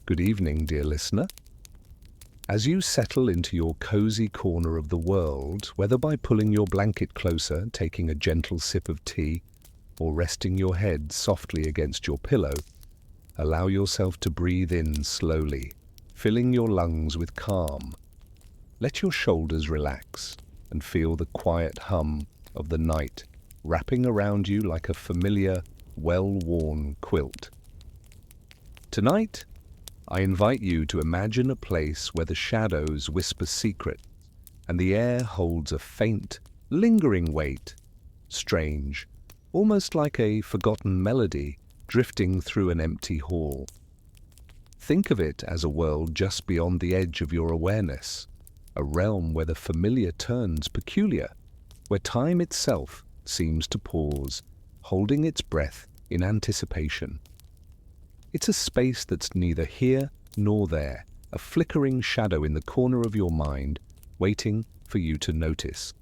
Good evening, dear listener. As you settle into your cozy corner of the world, whether by pulling your blanket closer, taking a gentle sip of tea, or resting your head softly against your pillow, allow yourself to breathe in slowly, filling your lungs with calm. Let your shoulders relax and feel the quiet hum of the night wrapping around you like a familiar, well-worn quilt. Tonight, I invite you to imagine a place where the shadows whisper secrets and the air holds a faint, lingering weight, strange, almost like a forgotten melody drifting through an empty hall. Think of it as a world just beyond the edge of your awareness, a realm where the familiar turns peculiar, where time itself seems to pause, holding its breath in anticipation. It's a space that's neither here nor there, a flickering shadow in the corner of your mind, waiting for you to notice.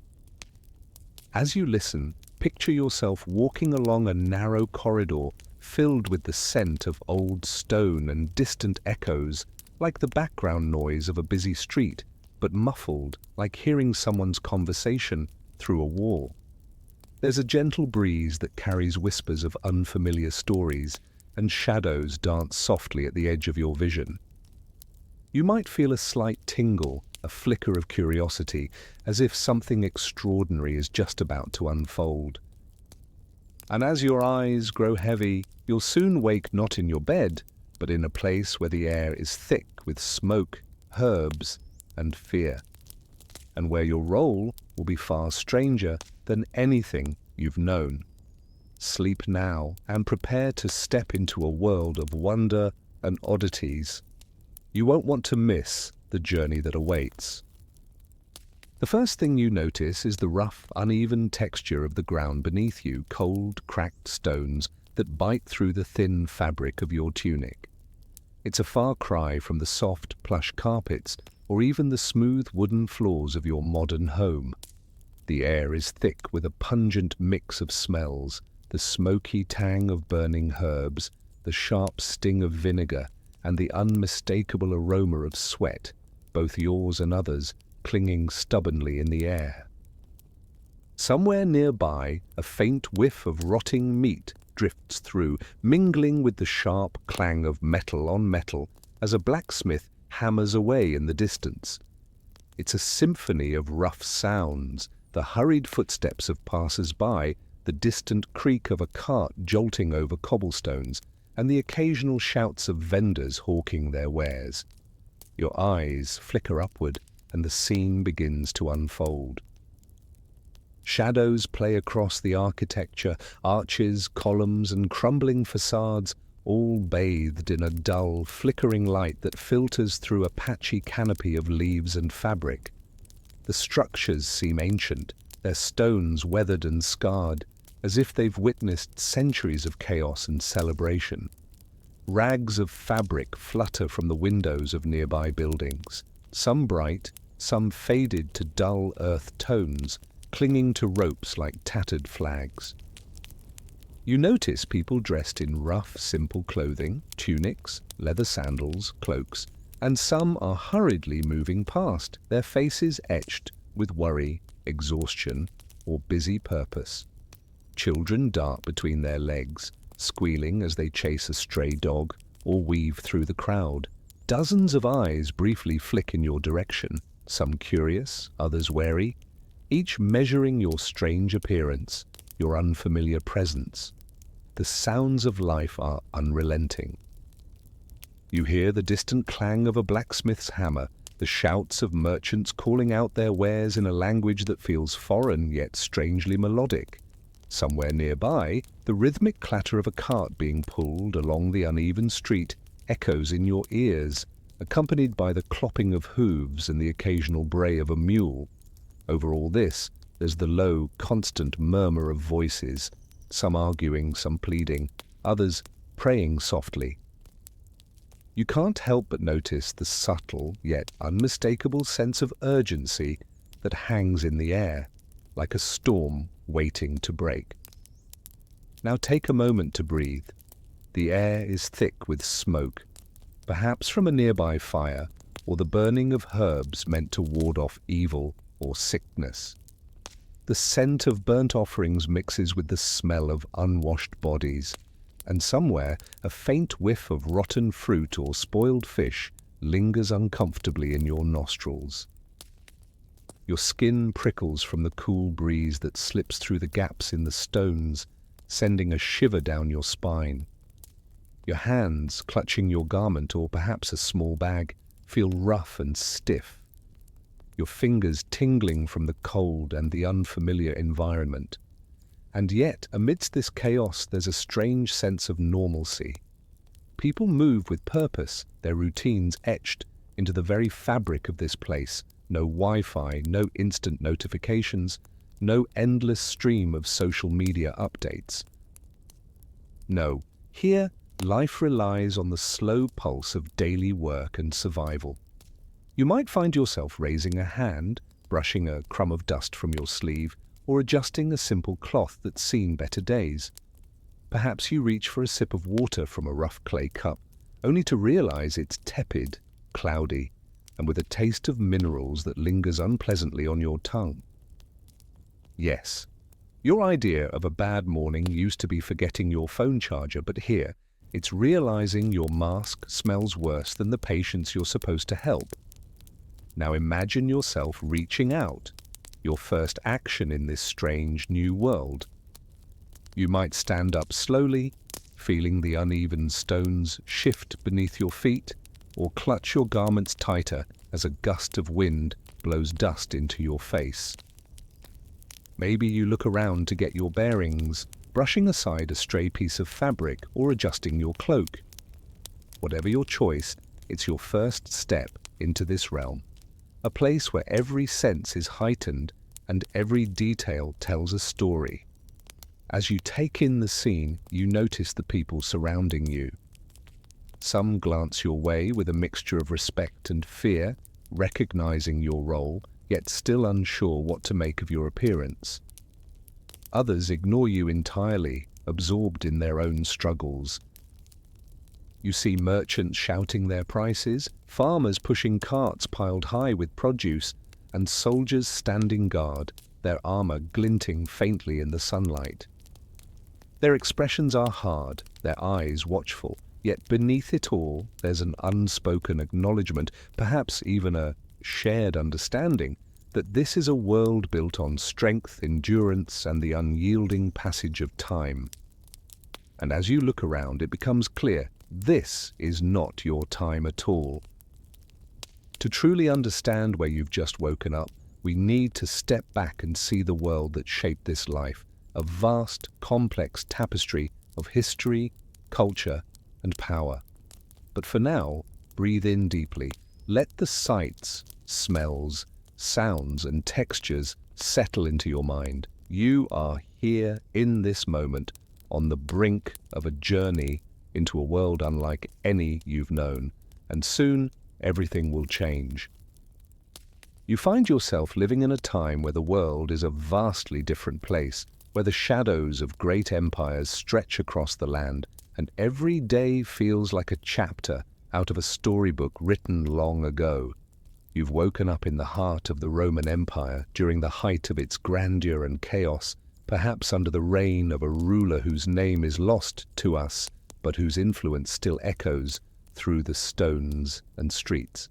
As you listen, picture yourself walking along a narrow corridor filled with the scent of old stone and distant echoes, like the background noise of a busy street, but muffled, like hearing someone's conversation through a wall. There's a gentle breeze that carries whispers of unfamiliar stories, and shadows dance softly at the edge of your vision. You might feel a slight tingle, a flicker of curiosity, as if something extraordinary is just about to unfold. And as your eyes grow heavy, you'll soon wake not in your bed, but in a place where the air is thick with smoke, herbs, and fear, and where your role will be far stranger than anything you've known. Sleep now and prepare to step into a world of wonder and oddities. You won't want to miss the journey that awaits. The first thing you notice is the rough, uneven texture of the ground beneath you, cold, cracked stones that bite through the thin fabric of your tunic. It's a far cry from the soft, plush carpets or even the smooth wooden floors of your modern home. The air is thick with a pungent mix of smells, the smoky tang of burning herbs, the sharp sting of vinegar, and the unmistakable aroma of sweat, both yours and others, clinging stubbornly in the air. Somewhere nearby, a faint whiff of rotting meat drifts through, mingling with the sharp clang of metal on metal as a blacksmith hammers away in the distance. It's a symphony of rough sounds, the hurried footsteps of passers-by, the distant creak of a cart jolting over cobblestones, and the occasional shouts of vendors hawking their wares. Your eyes flicker upward, and the scene begins to unfold. Shadows play across the architecture, arches, columns, and crumbling facades, all bathed in a dull, flickering light that filters through a patchy canopy of leaves and fabric. The structures seem ancient, their stones weathered and scarred, as if they've witnessed centuries of chaos and celebration. Rags of fabric flutter from the windows of nearby buildings, some bright, some faded to dull earth tones, clinging to ropes like tattered flags. You notice people dressed in rough, simple clothing, tunics, leather sandals, cloaks, and some are hurriedly moving past, their faces etched with worry, exhaustion, or busy purpose. Children dart between their legs, squealing as they chase a stray dog or weave through the crowd. Dozens of eyes briefly flick in your direction, some curious, others wary, each measuring your strange appearance, your unfamiliar presence. The sounds of life are unrelenting. You hear the distant clang of a blacksmith's hammer, the shouts of merchants calling out their wares in a language that feels foreign yet strangely melodic. Somewhere nearby, the rhythmic clatter of a cart being pulled along the uneven street echoes in your ears, accompanied by the clopping of hooves and the occasional bray of a mule. Over all this, there's the low, constant murmur of voices, some arguing, some pleading, others praying softly. You can't help but notice the subtle yet unmistakable sense of urgency that hangs in the air, like a storm waiting to break. Now take a moment to breathe. The air is thick with smoke. perhaps from a nearby fire or the burning of herbs meant to ward off evil or sickness. The scent of burnt offerings mixes with the smell of unwashed bodies, and somewhere a faint whiff of rotten fruit or spoiled fish lingers uncomfortably in your nostrils. Your skin prickles from the cool breeze that slips through the gaps in the stones, sending a shiver down your spine. Your hands, clutching your garment or perhaps a small bag, feel rough and stiff, your fingers tingling from the cold and the unfamiliar environment. And yet, amidst this chaos, there's a strange sense of normalcy. People move with purpose, their routines etched into the very fabric of this place. No Wi-Fi, no instant notifications, no endless stream of social media updates. No, here, life relies on the slow pulse of daily work and survival. You might find yourself raising a hand, brushing a crumb of dust from your sleeve, or adjusting a simple cloth that's seen better days. Perhaps you reach for a sip of water from a rough clay cup, only to realize it's tepid, cloudy, and with a taste of minerals that lingers unpleasantly on your tongue. Yes, your idea of a bad morning used to be forgetting your phone charger, but here, it's realizing your mask smells worse than the patients you're supposed to help. Now imagine yourself reaching out, your first action in this strange new world. You might stand up slowly, feeling the uneven stones shift beneath your feet, or clutch your garments tighter as a gust of wind blows dust into your face. Maybe you look around to get your bearings, brushing aside a stray piece of fabric or adjusting your cloak. Whatever your choice, it's your first step into this realm, a place where every sense is heightened and every detail tells a story. As you take in the scene, you notice the people surrounding you. Some glance your way with a mixture of respect and fear, recognizing your role, yet still unsure what to make of your appearance. Others ignore you entirely, absorbed in their own struggles. You see merchants shouting their prices, farmers pushing carts piled high with produce, and soldiers standing guard, their armor glinting faintly in the sunlight. Their expressions are hard, their eyes watchful, yet beneath it all there's an unspoken acknowledgement, perhaps even a shared understanding, that this is a world built on strength, endurance, and the unyielding passage of time. And as you look around, it becomes clear, this is not your time at all. To truly understand where you've just woken up, we need to step back and see the world that shaped this life, a vast, complex tapestry of history, culture, and power. But for now, breathe in deeply. Let the sights, smells, sounds, and textures settle into your mind. You are here in this moment, on the brink of a journey into a world unlike any you've known, and soon everything will change. You find yourself living in a time where the world is a vastly different place, where the shadows of great empires stretch across the land, and every day feels like a chapter out of a storybook written long ago. You've woken up in the heart of the Roman Empire during the height of its grandeur and chaos, perhaps under the reign of a ruler whose name is lost to us, but whose influence still echoes through the stones and streets.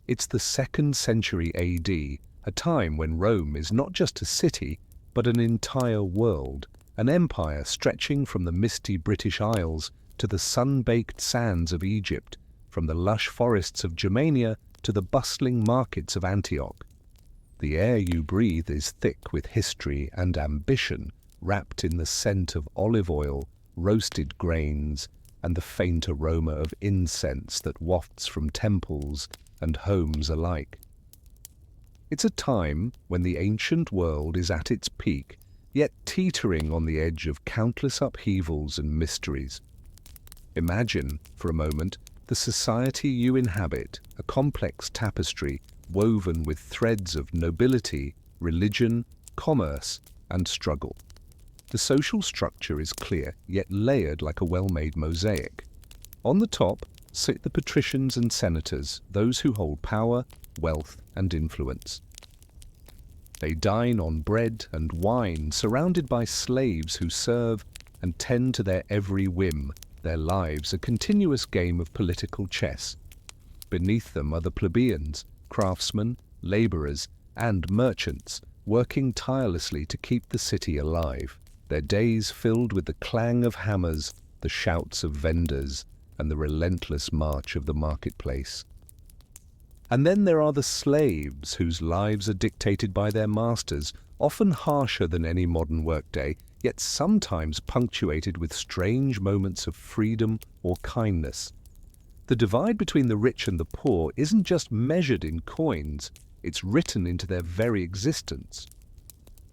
It's the 2nd century AD, a time when Rome is not just a city, but an entire world, an empire stretching from the misty British Isles to the sun-baked sands of Egypt, from the lush forests of Germania to the bustling markets of Antioch. The air you breathe is thick with history and ambition, wrapped in the scent of olive oil, roasted grains, and the faint aroma of incense that wafts from temples and homes alike. It's a time when the ancient world is at its peak, yet teetering on the edge of countless upheavals and mysteries. Imagine, for a moment, the society you inhabit, a complex tapestry woven with threads of nobility, religion, commerce, and struggle. The social structure is clear, yet layered like a well-made mosaic. On the top, sit the patricians and senators, those who hold power, wealth, and influence. They dine on bread and wine, surrounded by slaves who serve and tend to their every whim, their lives a continuous game of political chess. Beneath them are the plebeians, craftsmen, laborers, and merchants, working tirelessly to keep the city alive, their days filled with the clang of hammers, the shouts of vendors, and the relentless march of the marketplace. And then there are the slaves, whose lives are dictated by their masters, often harsher than any modern workday, yet sometimes punctuated with strange moments of freedom or kindness. The divide between the rich and the poor isn't just measured in coins, it's written into their very existence.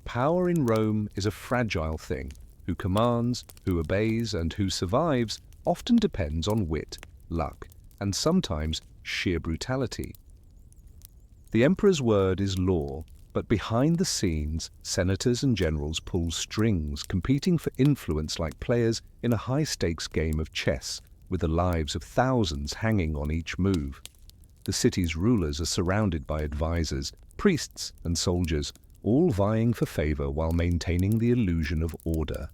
Power in Rome is a fragile thing. Who commands, who obeys, and who survives often depends on wit, luck, and sometimes sheer brutality. The emperor's word is law, but behind the scenes, senators and generals pull strings, competing for influence like players in a high-stakes game of chess, with the lives of thousands hanging on each move. The city's rulers are surrounded by advisors, priests, and soldiers, all vying for favor while maintaining the illusion of order.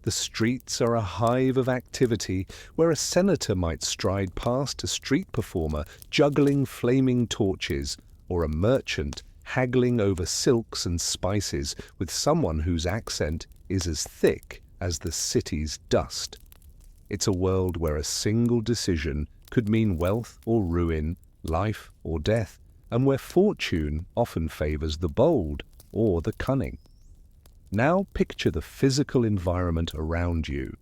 The streets are a hive of activity where a senator might stride past a street performer juggling flaming torches, or a merchant haggling over silks and spices with someone whose accent is as thick as the city's dust. It's a world where a single decision could mean wealth or ruin, life or death, and where fortune often favors the bold or the cunning. Now picture the physical environment around you.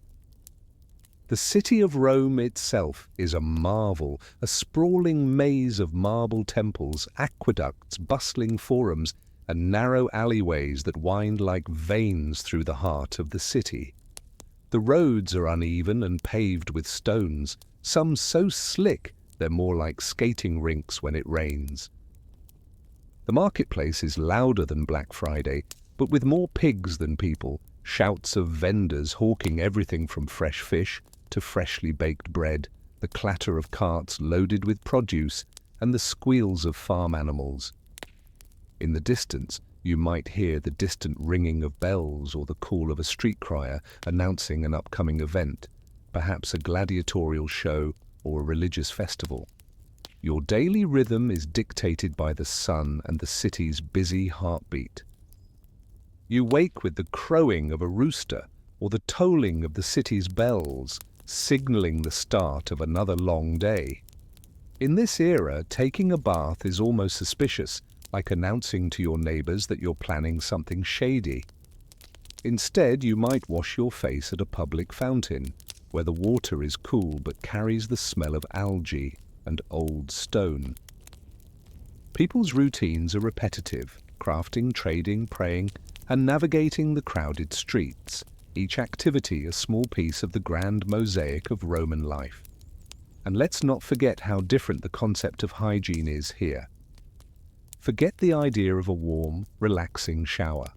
The city of Rome itself is a marvel, a sprawling maze of marble temples, aqueducts, bustling forums, and narrow alleyways that wind like veins through the heart of the city. The roads are uneven and paved with stones, some so slick they're more like skating rinks when it rains. The marketplace is louder than Black Friday, but with more pigs than people, shouts of vendors hawking everything from fresh fish to freshly baked bread, the clatter of carts loaded with produce, and the squeals of farm animals. In the distance, you might hear the distant ringing of bells or the call of a street crier announcing an upcoming event, perhaps a gladiatorial show or a religious festival. Your daily rhythm is dictated by the sun and the city's busy heartbeat. You wake with the crowing of a rooster or the tolling of the city's bells, signaling the start of another long day. In this era, taking a bath is almost suspicious, like announcing to your neighbors that you're planning something shady. Instead, you might wash your face at a public fountain, where the water is cool but carries the smell of algae and old stone. People's routines are repetitive, crafting, trading, praying, and navigating the crowded streets, each activity a small piece of the grand mosaic of Roman life. And let's not forget how different the concept of hygiene is here. Forget the idea of a warm, relaxing shower.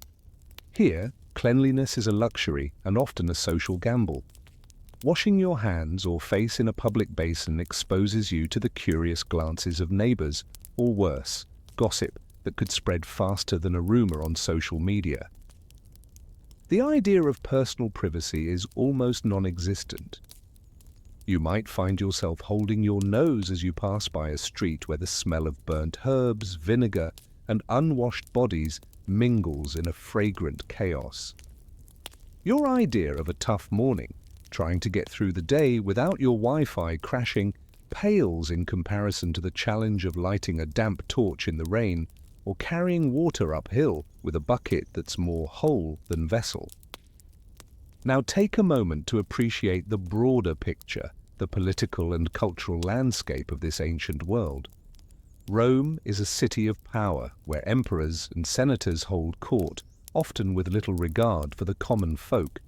Here, cleanliness is a luxury and often a social gamble. Washing your hands or face in a public basin exposes you to the curious glances of neighbors, or worse, gossip that could spread faster than a rumor on social media. The idea of personal privacy is almost non-existent. You might find yourself holding your nose as you pass by a street where the smell of burnt herbs, vinegar, and unwashed bodies mingles in a fragrant chaos. Your idea of a tough morning, trying to get through the day without your Wi-Fi crashing, pales in comparison to the challenge of lighting a damp torch in the rain or carrying water uphill with a bucket that's more hole than vessel. Now take a moment to appreciate the broader picture, the political and cultural landscape of this ancient world. Rome is a city of power where emperors and senators hold court, often with little regard for the common folk.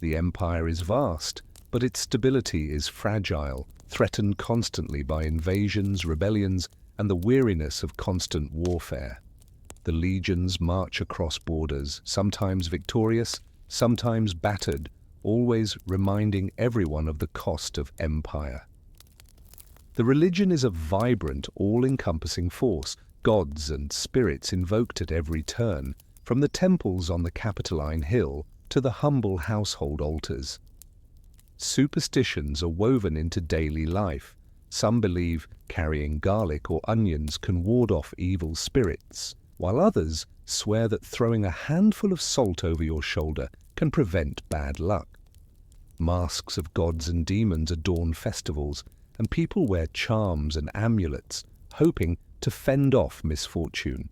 The empire is vast, but its stability is fragile, threatened constantly by invasions, rebellions, and the weariness of constant warfare. The legions march across borders, sometimes victorious, sometimes battered, always reminding everyone of the cost of empire. The religion is a vibrant, all-encompassing force, gods and spirits invoked at every turn, from the temples on the Capitoline Hill to the humble household altars. Superstitions are woven into daily life. Some believe carrying garlic or onions can ward off evil spirits, while others swear that throwing a handful of salt over your shoulder can prevent bad luck. Masks of gods and demons adorn festivals, and people wear charms and amulets, hoping to fend off misfortune.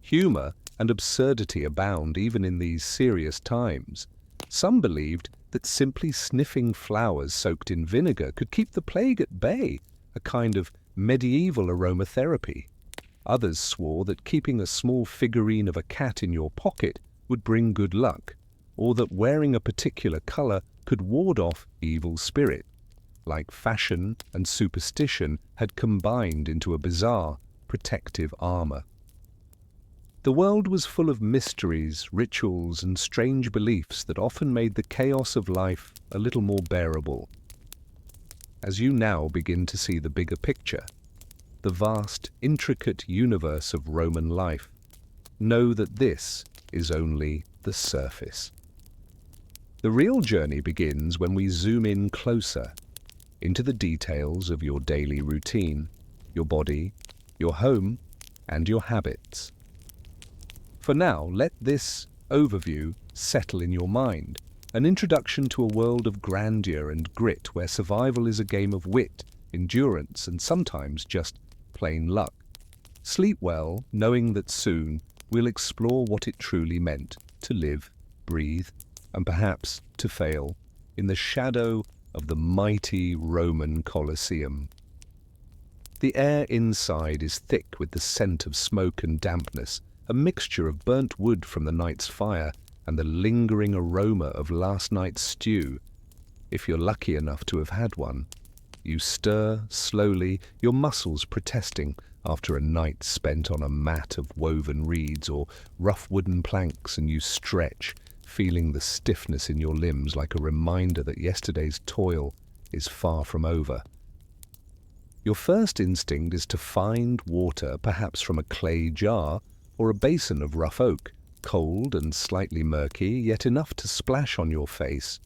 Humor and absurdity abound even in these serious times. Some believed that simply sniffing flowers soaked in vinegar could keep the plague at bay, a kind of medieval aromatherapy. Others swore that keeping a small figurine of a cat in your pocket would bring good luck, or that wearing a particular color could ward off evil spirit. Like fashion and superstition had combined into a bizarre, protective armor. The world was full of mysteries, rituals, and strange beliefs that often made the chaos of life a little more bearable. As you now begin to see the bigger picture, the vast, intricate universe of Roman life, know that this is only the surface. The real journey begins when we zoom in closer into the details of your daily routine, your body, your home, and your habits. For now, let this overview settle in your mind, an introduction to a world of grandeur and grit where survival is a game of wit, endurance, and sometimes just plain luck. Sleep well, knowing that soon we'll explore what it truly meant to live, breathe, and perhaps to fail in the shadow of the mighty Roman Colosseum. The air inside is thick with the scent of smoke and dampness, a mixture of burnt wood from the night's fire and the lingering aroma of last night's stew. If you're lucky enough to have had one, you stir slowly, your muscles protesting after a night spent on a mat of woven reeds or rough wooden planks, and you stretch, feeling the stiffness in your limbs like a reminder that yesterday's toil is far from over. Your first instinct is to find water, perhaps from a clay jar or a basin of rough oak, cold and slightly murky, yet enough to splash on your face.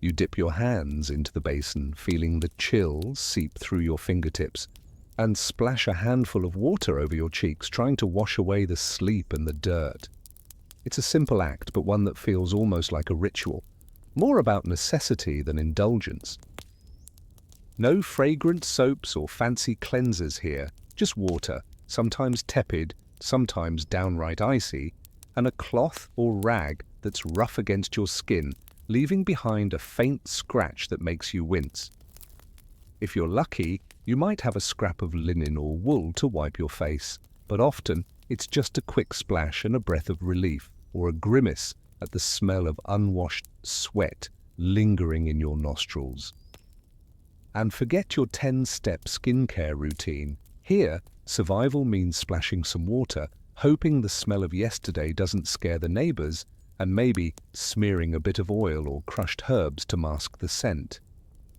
You dip your hands into the basin, feeling the chill seep through your fingertips, and splash a handful of water over your cheeks, trying to wash away the sleep and the dirt. It's a simple act, but one that feels almost like a ritual, more about necessity than indulgence. No fragrant soaps or fancy cleansers here, just water, sometimes tepid, sometimes downright icy, and a cloth or rag that's rough against your skin, leaving behind a faint scratch that makes you wince. If you're lucky, you might have a scrap of linen or wool to wipe your face, but often it's just a quick splash and a breath of relief, or a grimace at the smell of unwashed sweat lingering in your nostrils. And forget your 10-step skincare routine. Here, survival means splashing some water, hoping the smell of yesterday doesn't scare the neighbors, and maybe smearing a bit of oil or crushed herbs to mask the scent.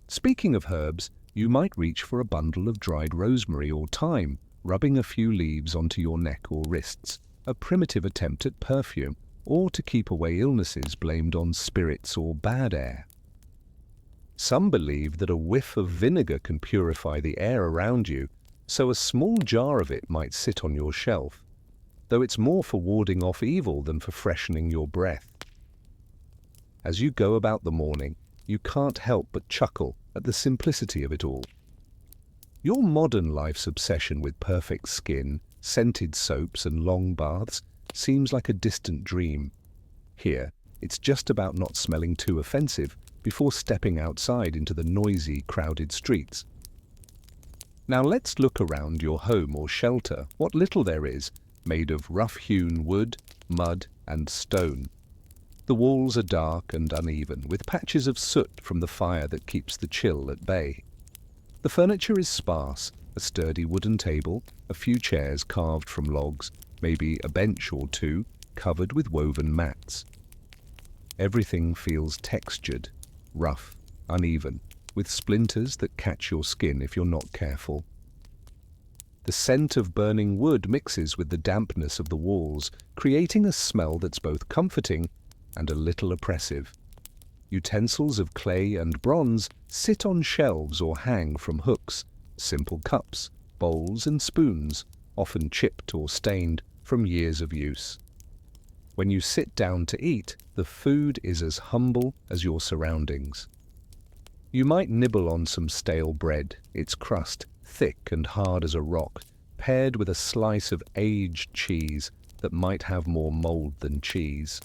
Speaking of herbs, you might reach for a bundle of dried rosemary or thyme, rubbing a few leaves onto your neck or wrists, a primitive attempt at perfume, or to keep away illnesses blamed on spirits or bad air. Some believe that a whiff of vinegar can purify the air around you, so a small jar of it might sit on your shelf, though it's more for warding off evil than for freshening your breath. As you go about the morning, you can't help but chuckle at the simplicity of it all. Your modern life's obsession with perfect skin, scented soaps, and long baths seems like a distant dream. Here, it's just about not smelling too offensive before stepping outside into the noisy, crowded streets. Now let's look around your home or shelter, what little there is, made of rough-hewn wood, mud, and stone. The walls are dark and uneven, with patches of soot from the fire that keeps the chill at bay. The furniture is sparse, a sturdy wooden table, a few chairs carved from logs, maybe a bench or two covered with woven mats. Everything feels textured, rough, uneven, with splinters that catch your skin if you're not careful. The scent of burning wood mixes with the dampness of the walls, creating a smell that's both comforting and a little oppressive. Utensils of clay and bronze sit on shelves or hang from hooks, simple cups, bowls and spoons, often chipped or stained from years of use. When you sit down to eat, the food is as humble as your surroundings. You might nibble on some stale bread, its crust thick and hard as a rock, paired with a slice of aged cheese that might have more mold than cheese.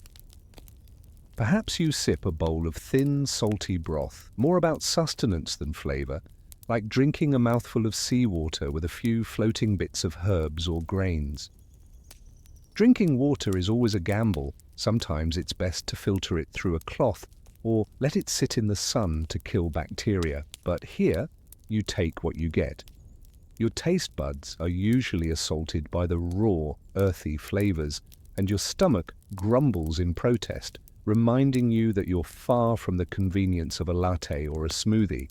Perhaps you sip a bowl of thin, salty broth, more about sustenance than flavor, like drinking a mouthful of seawater with a few floating bits of herbs or grains. Drinking water is always a gamble. Sometimes it's best to filter it through a cloth or let it sit in the sun to kill bacteria. But here, you take what you get. Your taste buds are usually assaulted by the raw, earthy flavors, and your stomach grumbles in protest, reminding you that you're far from the convenience of a latte or a smoothie.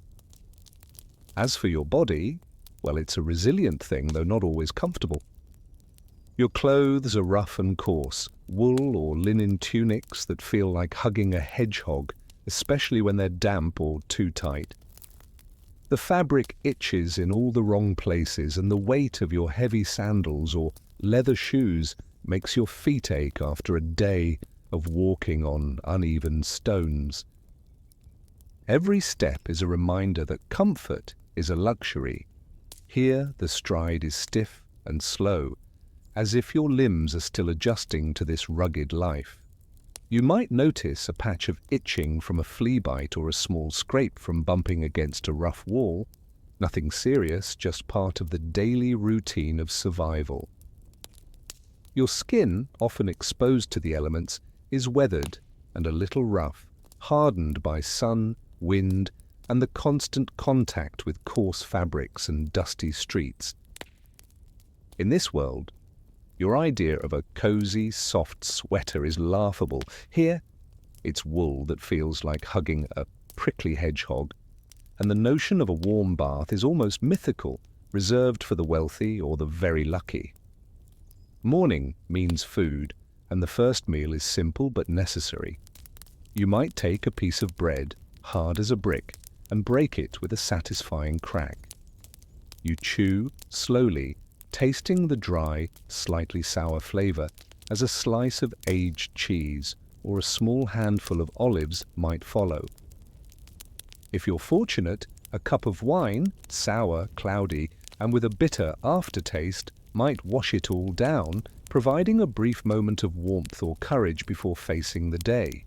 As for your body, well, it's a resilient thing, though not always comfortable. Your clothes are rough and coarse, wool or linen tunics that feel like hugging a hedgehog, especially when they're damp or too tight. The fabric itches in all the wrong places, and the weight of your heavy sandals or leather shoes makes your feet ache after a day of walking on uneven stones. Every step is a reminder that comfort is a luxury. Here the stride is stiff and slow, as if your limbs are still adjusting to this rugged life. You might notice a patch of itching from a flea bite or a small scrape from bumping against a rough wall. Nothing serious, just part of the daily routine of survival. Your skin, often exposed to the elements, is weathered and a little rough, hardened by sun, wind, and the constant contact with coarse fabrics and dusty streets. In this world, your idea of a cozy, soft sweater is laughable. Here, it's wool that feels like hugging a prickly hedgehog, and the notion of a warm bath is almost mythical, reserved for the wealthy or the very lucky. Morning means food, and the first meal is simple but necessary. You might take a piece of bread, hard as a brick, and break it with a satisfying crack. You chew slowly, tasting the dry, slightly sour flavor as a slice of aged cheese or a small handful of olives might follow. If you're fortunate, a cup of wine, sour, cloudy, and with a bitter aftertaste, might wash it all down, providing a brief moment of warmth or courage before facing the day.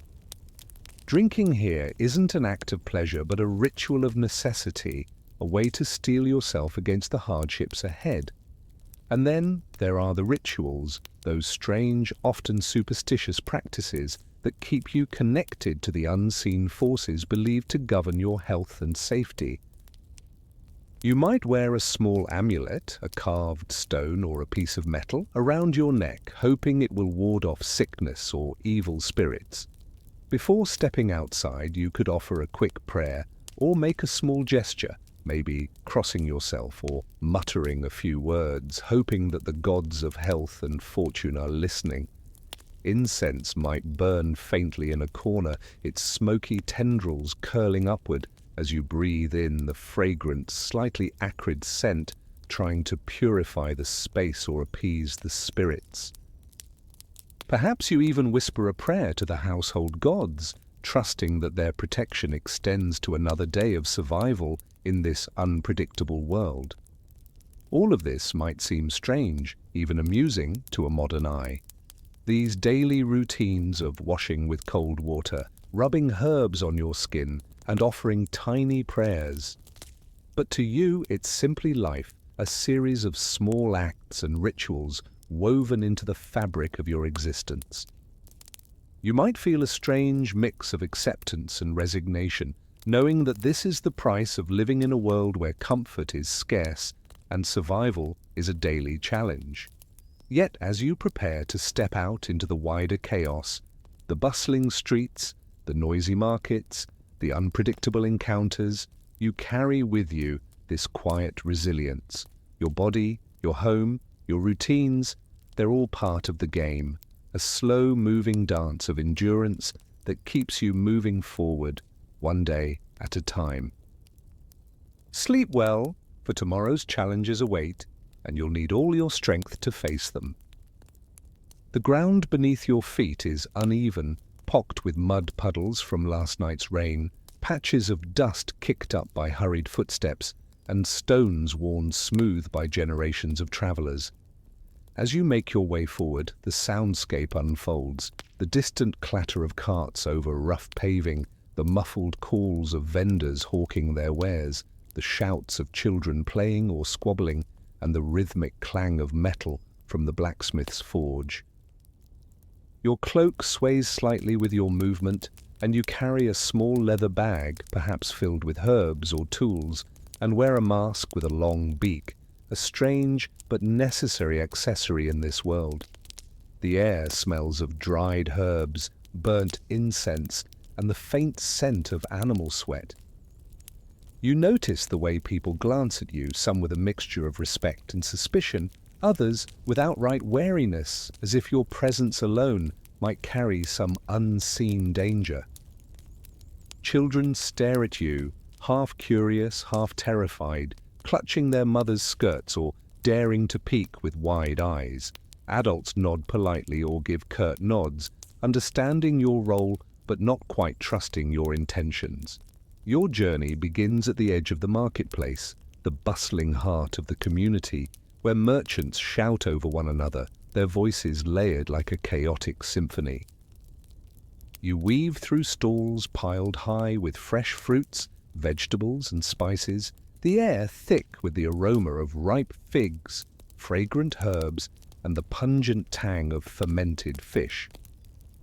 Drinking here isn't an act of pleasure but a ritual of necessity, a way to steel yourself against the hardships ahead. And then there are the rituals, those strange, often superstitious practices that keep you connected to the unseen forces believed to govern your health and safety. You might wear a small amulet, a carved stone or a piece of metal, around your neck, hoping it will ward off sickness or evil spirits. Before stepping outside, you could offer a quick prayer or make a small gesture, maybe crossing yourself or muttering a few words, hoping that the gods of health and fortune are listening. Incense might burn faintly in a corner, its smoky tendrils curling upward as you breathe in the fragrant, slightly acrid scent, trying to purify the space or appease the spirits. Perhaps you even whisper a prayer to the household gods, trusting that their protection extends to another day of survival in this unpredictable world. All of this might seem strange, even amusing, to a modern eye. These daily routines of washing with cold water, rubbing herbs on your skin, and offering tiny prayers. But to you, it's simply life, a series of small acts and rituals woven into the fabric of your existence. You might feel a strange mix of acceptance and resignation, knowing that this is the price of living in a world where comfort is scarce and survival is a daily challenge. Yet as you prepare to step out into the wider chaos, the bustling streets, the noisy markets, the unpredictable encounters, You carry with you this quiet resilience. Your body, your home, your routines, they're all part of the game, a slow-moving dance of endurance that keeps you moving forward, one day at a time. Sleep well, for tomorrow's challenges await, and you'll need all your strength to face them. The ground beneath your feet is uneven, pocked with mud puddles from last night's rain, patches of dust kicked up by hurried footsteps, and stones worn smooth by generations of travelers. As you make your way forward, the soundscape unfolds, the distant clatter of carts over rough paving, the muffled calls of vendors hawking their wares, the shouts of children playing or squabbling, and the rhythmic clang of metal from the blacksmith's forge. Your cloak sways slightly with your movement, and you carry a small leather bag, perhaps filled with herbs or tools, and wear a mask with a long beak, a strange but necessary accessory in this world. The air smells of dried herbs, burnt incense, and the faint scent of animal sweat. You notice the way people glance at you, some with a mixture of respect and suspicion, others with outright wariness, as if your presence alone might carry some unseen danger. Children stare at you, half curious, half terrified, clutching their mother's skirts or daring to peek with wide eyes. Adults nod politely or give curt nods, understanding your role but not quite trusting your intentions. Your journey begins at the edge of the marketplace, the bustling heart of the community, where merchants shout over one another, their voices layered like a chaotic symphony. You weave through stalls piled high with fresh fruits, vegetables and spices, the air thick with the aroma of ripe figs, fragrant herbs, and the pungent tang of fermented fish.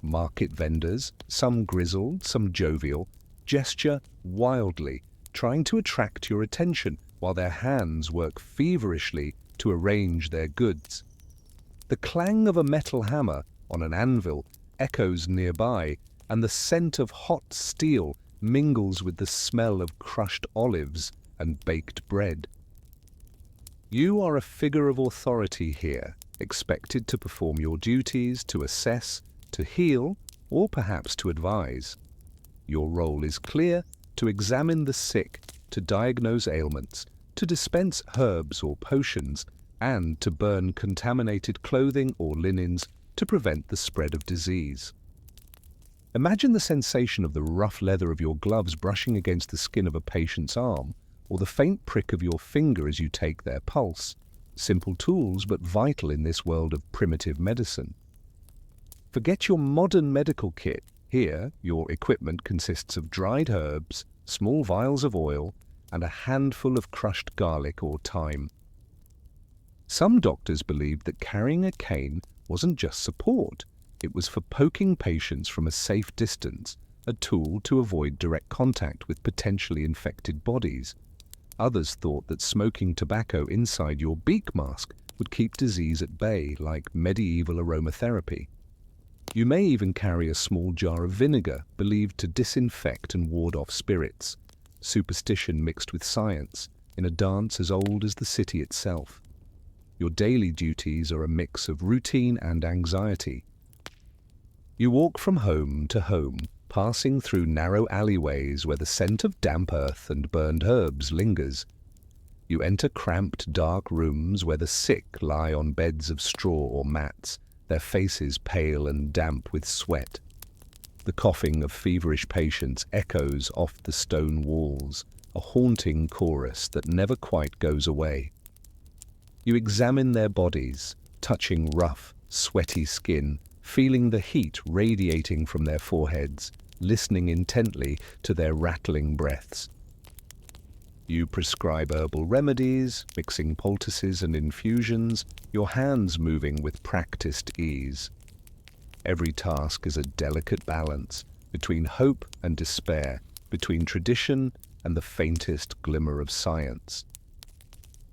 Market vendors, some grizzled, some jovial, gesture wildly, trying to attract your attention while their hands work feverishly to arrange their goods. The clang of a metal hammer on an anvil echoes nearby, and the scent of hot steel mingles with the smell of crushed olives and baked bread. You are a figure of authority here, expected to perform your duties, to assess, to heal, or perhaps to advise. Your role is clear: to examine the sick, to diagnose ailments, to dispense herbs or potions, and to burn contaminated clothing or linens to prevent the spread of disease. Imagine the sensation of the rough leather of your gloves brushing against the skin of a patient's arm, or the faint prick of your finger as you take their pulse. Simple tools, but vital in this world of primitive medicine. Forget your modern medical kit. Here, your equipment consists of dried herbs, small vials of oil, and a handful of crushed garlic or thyme. Some doctors believed that carrying a cane wasn't just support, it was for poking patients from a safe distance, a tool to avoid direct contact with potentially infected bodies. Others thought that smoking tobacco inside your beak mask would keep disease at bay, like medieval aromatherapy. You may even carry a small jar of vinegar, believed to disinfect and ward off spirits. Superstition mixed with science, in a dance as old as the city itself. Your daily duties are a mix of routine and anxiety. You walk from home to home, passing through narrow alleyways where the scent of damp earth and burned herbs lingers. You enter cramped, dark rooms where the sick lie on beds of straw or mats, their faces pale and damp with sweat. The coughing of feverish patients echoes off the stone walls, a haunting chorus that never quite goes away. You examine their bodies, touching rough, sweaty skin, feeling the heat radiating from their foreheads, listening intently to their rattling breaths. You prescribe herbal remedies, mixing poultices and infusions, your hands moving with practiced ease. Every task is a delicate balance between hope and despair, between tradition and the faintest glimmer of science.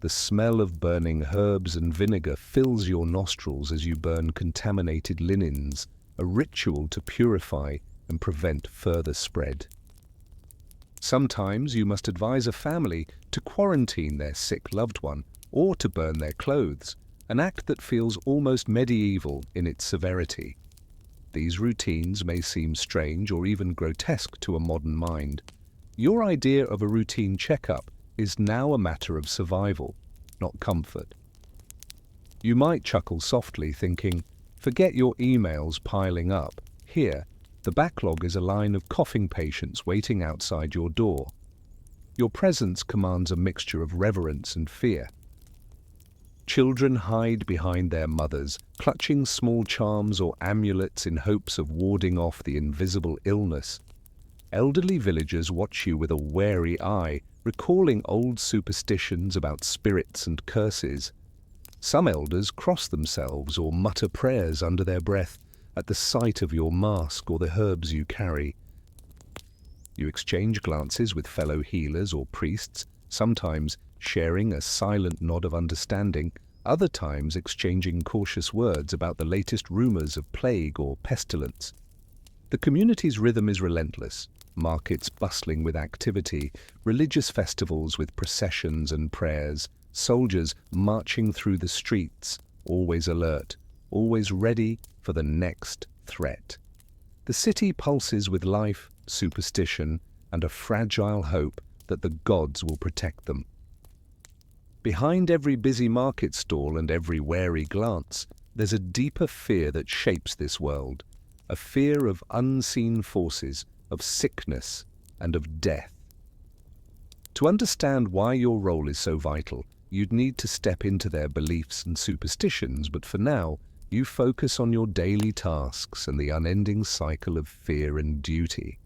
The smell of burning herbs and vinegar fills your nostrils as you burn contaminated linens, a ritual to purify and prevent further spread. Sometimes you must advise a family to quarantine their sick loved one or to burn their clothes, an act that feels almost medieval in its severity. These routines may seem strange or even grotesque to a modern mind. Your idea of a routine checkup is now a matter of survival, not comfort. You might chuckle softly, thinking, forget your emails piling up. Here, the backlog is a line of coughing patients waiting outside your door. Your presence commands a mixture of reverence and fear. Children hide behind their mothers, clutching small charms or amulets in hopes of warding off the invisible illness. Elderly villagers watch you with a wary eye, recalling old superstitions about spirits and curses. Some elders cross themselves or mutter prayers under their breath at the sight of your mask or the herbs you carry. You exchange glances with fellow healers or priests, sometimes sharing a silent nod of understanding, other times exchanging cautious words about the latest rumors of plague or pestilence. The community's rhythm is relentless, markets bustling with activity, religious festivals with processions and prayers, soldiers marching through the streets, always alert, always ready for the next threat. The city pulses with life, superstition, and a fragile hope that the gods will protect them. Behind every busy market stall and every wary glance, there's a deeper fear that shapes this world, a fear of unseen forces, of sickness, and of death. To understand why your role is so vital, you'd need to step into their beliefs and superstitions, but for now, you focus on your daily tasks and the unending cycle of fear and duty.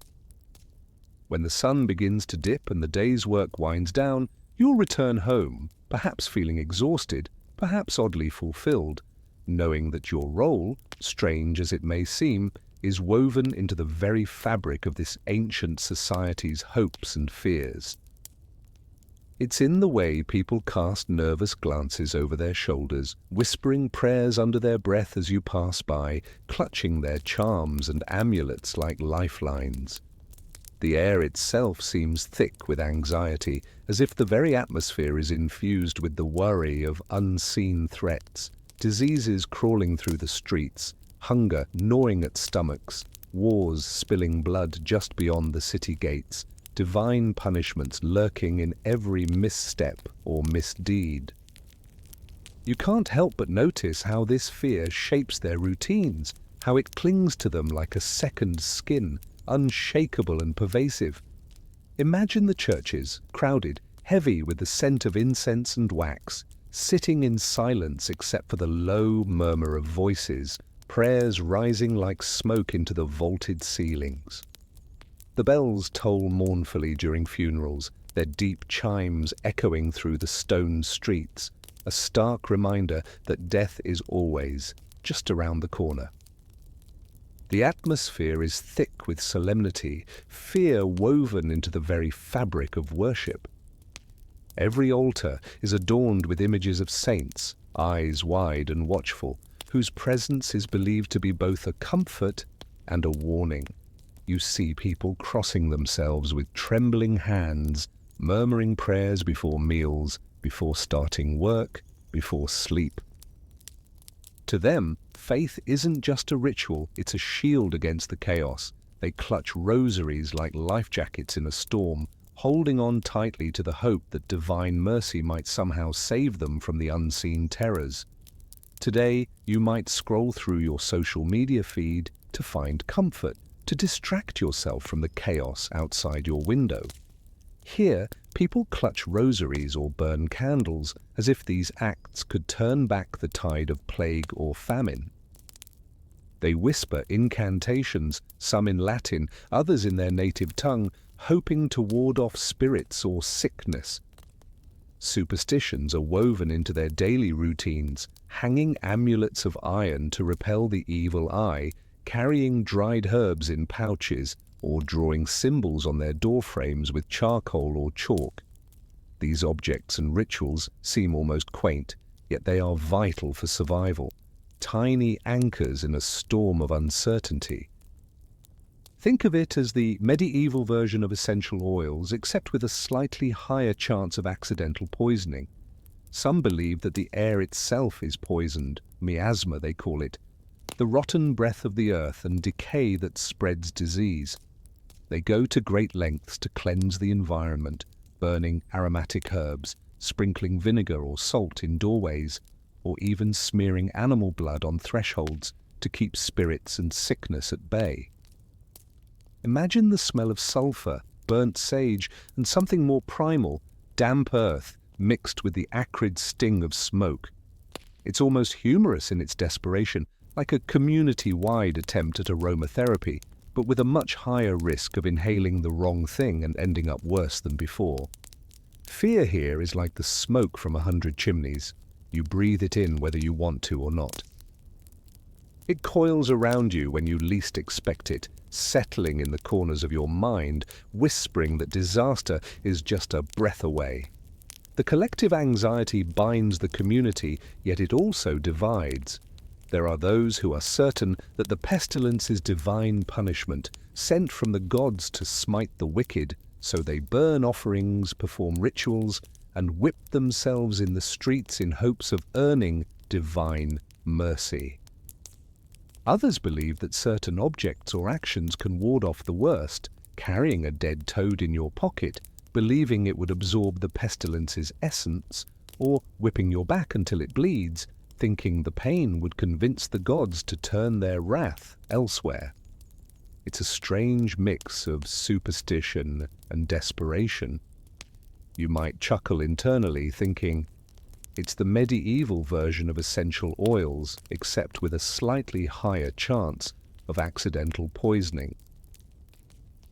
When the sun begins to dip and the day's work winds down, you'll return home, perhaps feeling exhausted, perhaps oddly fulfilled, knowing that your role, strange as it may seem, is woven into the very fabric of this ancient society's hopes and fears. It's in the way people cast nervous glances over their shoulders, whispering prayers under their breath as you pass by, clutching their charms and amulets like lifelines. The air itself seems thick with anxiety, as if the very atmosphere is infused with the worry of unseen threats, diseases crawling through the streets, hunger gnawing at stomachs, wars spilling blood just beyond the city gates, divine punishments lurking in every misstep or misdeed. You can't help but notice how this fear shapes their routines, how it clings to them like a second skin, unshakable and pervasive. Imagine the churches, crowded, heavy with the scent of incense and wax, sitting in silence except for the low murmur of voices, prayers rising like smoke into the vaulted ceilings. The bells toll mournfully during funerals, their deep chimes echoing through the stone streets, a stark reminder that death is always just around the corner. The atmosphere is thick with solemnity, fear woven into the very fabric of worship. Every altar is adorned with images of saints, eyes wide and watchful, whose presence is believed to be both a comfort and a warning. You see people crossing themselves with trembling hands, murmuring prayers before meals, before starting work, before sleep. To them, faith isn't just a ritual, it's a shield against the chaos. They clutch rosaries like life jackets in a storm, holding on tightly to the hope that divine mercy might somehow save them from the unseen terrors. Today, you might scroll through your social media feed to find comfort, to distract yourself from the chaos outside your window. Here, people clutch rosaries or burn candles as if these acts could turn back the tide of plague or famine. They whisper incantations, some in Latin, others in their native tongue, hoping to ward off spirits or sickness. Superstitions are woven into their daily routines, hanging amulets of iron to repel the evil eye, carrying dried herbs in pouches, or drawing symbols on their doorframes with charcoal or chalk. These objects and rituals seem almost quaint, yet they are vital for survival, tiny anchors in a storm of uncertainty. Think of it as the medieval version of essential oils, except with a slightly higher chance of accidental poisoning. Some believe that the air itself is poisoned, miasma they call it, the rotten breath of the earth and decay that spreads disease. They go to great lengths to cleanse the environment, burning aromatic herbs, sprinkling vinegar or salt in doorways, or even smearing animal blood on thresholds to keep spirits and sickness at bay. Imagine the smell of sulfur, burnt sage, and something more primal, damp earth, mixed with the acrid sting of smoke. It's almost humorous in its desperation, like a community-wide attempt at aromatherapy, but with a much higher risk of inhaling the wrong thing and ending up worse than before. Fear here is like the smoke from 100 chimneys. You breathe it in whether you want to or not. It coils around you when you least expect it, settling in the corners of your mind, whispering that disaster is just a breath away. The collective anxiety binds the community, yet it also divides. There are those who are certain that the pestilence is divine punishment, sent from the gods to smite the wicked, so they burn offerings, perform rituals, and whip themselves in the streets in hopes of earning divine mercy. Others believe that certain objects or actions can ward off the worst, carrying a dead toad in your pocket, believing it would absorb the pestilence's essence, or whipping your back until it bleeds, thinking the pain would convince the gods to turn their wrath elsewhere. It's a strange mix of superstition and desperation. You might chuckle internally, thinking, it's the medieval version of essential oils, except with a slightly higher chance of accidental poisoning.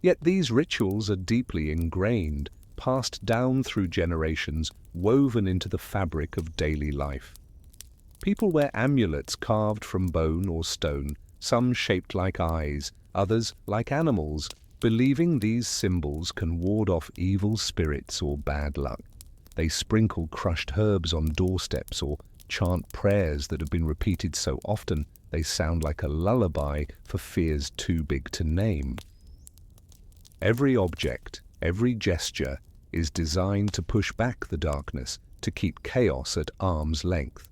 Yet these rituals are deeply ingrained, passed down through generations, woven into the fabric of daily life. People wear amulets carved from bone or stone, some shaped like eyes, others like animals, believing these symbols can ward off evil spirits or bad luck. They sprinkle crushed herbs on doorsteps or chant prayers that have been repeated so often they sound like a lullaby for fears too big to name. Every object, every gesture is designed to push back the darkness, to keep chaos at arm's length.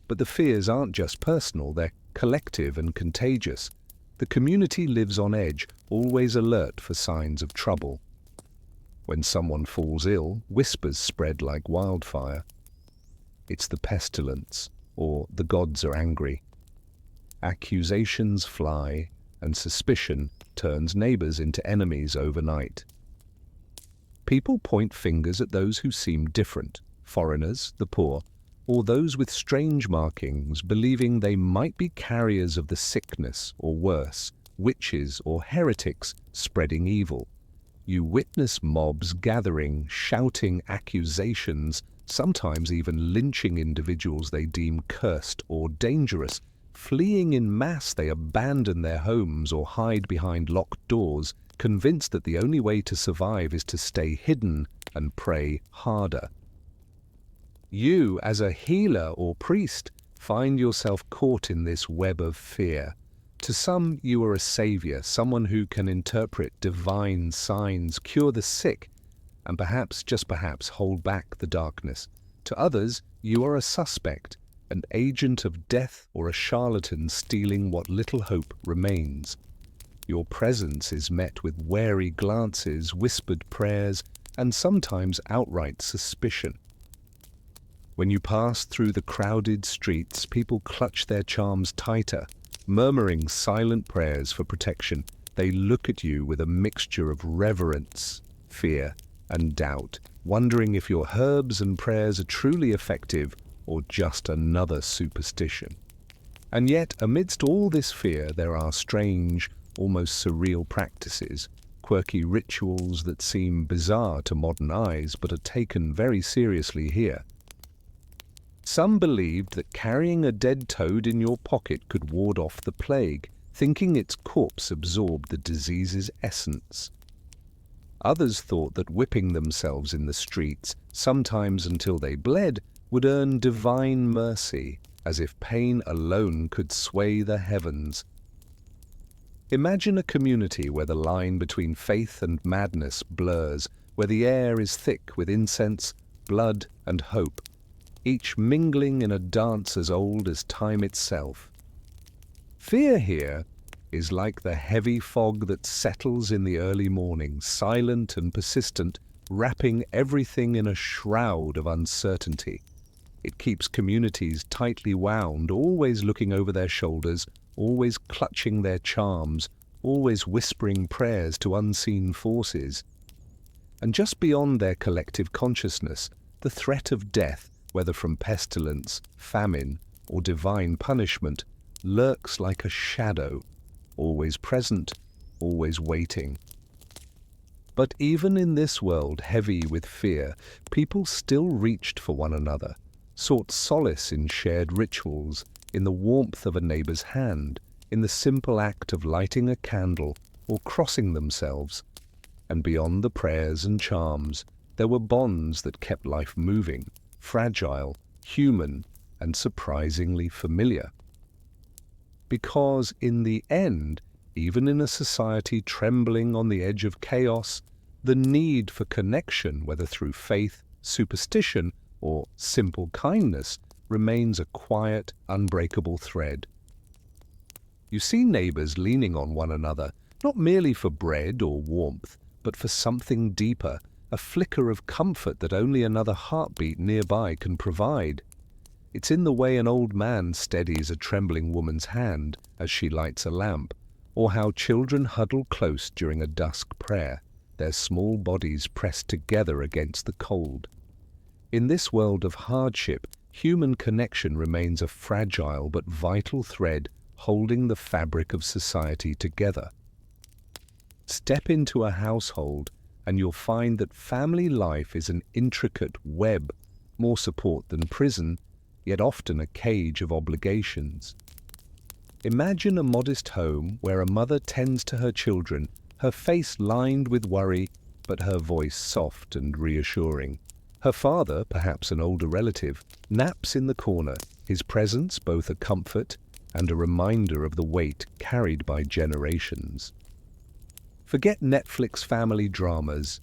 But the fears aren't just personal, they're collective and contagious. The community lives on edge, always alert for signs of trouble. When someone falls ill, whispers spread like wildfire. It's the pestilence, or the gods are angry. Accusations fly, and suspicion turns neighbors into enemies overnight. People point fingers at those who seem different, foreigners, the poor, or those with strange markings, believing they might be carriers of the sickness, or worse, witches or heretics spreading evil. You witness mobs gathering, shouting accusations, sometimes even lynching individuals they deem cursed or dangerous. Fleeing in mass, they abandon their homes or hide behind locked doors, convinced that the only way to survive is to stay hidden and pray harder. You, as a healer or priest, find yourself caught in this web of fear. To some, you are a savior, someone who can interpret divine signs, cure the sick, and perhaps, just perhaps, hold back the darkness. To others, you are a suspect, an agent of death or a charlatan stealing what little hope remains. Your presence is met with wary glances, whispered prayers, and sometimes outright suspicion. When you pass through the crowded streets, people clutch their charms tighter, murmuring silent prayers for protection. They look at you with a mixture of reverence, fear, and doubt, wondering if your herbs and prayers are truly effective or just another superstition. And yet, amidst all this fear, there are strange, almost surreal practices, quirky rituals that seem bizarre to modern eyes but are taken very seriously here. Some believed that carrying a dead toad in your pocket could ward off the plague, thinking its corpse absorbed the disease's essence. Others thought that whipping themselves in the streets, sometimes until they bled, would earn divine mercy, as if pain alone could sway the heavens. Imagine a community where the line between faith and madness blurs, where the air is thick with incense, blood, and hope, each mingling in a dance as old as time itself. Fear here is like the heavy fog that settles in the early morning, silent and persistent, wrapping everything in a shroud of uncertainty. It keeps communities tightly wound, always looking over their shoulders, always clutching their charms, always whispering prayers to unseen forces. And just beyond their collective consciousness, the threat of death, whether from pestilence, famine, or divine punishment, lurks like a shadow, always present, always waiting. But even in this world heavy with fear, people still reached for one another, sought solace in shared rituals, in the warmth of a neighbor's hand, in the simple act of lighting a candle or crossing themselves. And beyond the prayers and charms, there were bonds that kept life moving, fragile, human, and surprisingly familiar. Because in the end, even in a society trembling on the edge of chaos, the need for connection, whether through faith, superstition, or simple kindness, remains a quiet, unbreakable thread. You see neighbors leaning on one another, not merely for bread or warmth, but for something deeper, a flicker of comfort that only another heartbeat nearby can provide. It's in the way an old man steadies a trembling woman's hand as she lights a lamp, or how children huddle close during a dusk prayer, their small bodies pressed together against the cold. In this world of hardship, human connection remains a fragile but vital thread holding the fabric of society together. Step into a household and you'll find that family life is an intricate web, more support than prison, yet often a cage of obligations. Imagine a modest home where a mother tends to her children, her face lined with worry, but her voice soft and reassuring. Her father, perhaps an older relative, naps in the corner, his presence both a comfort and a reminder of the weight carried by generations. Forget Netflix family dramas.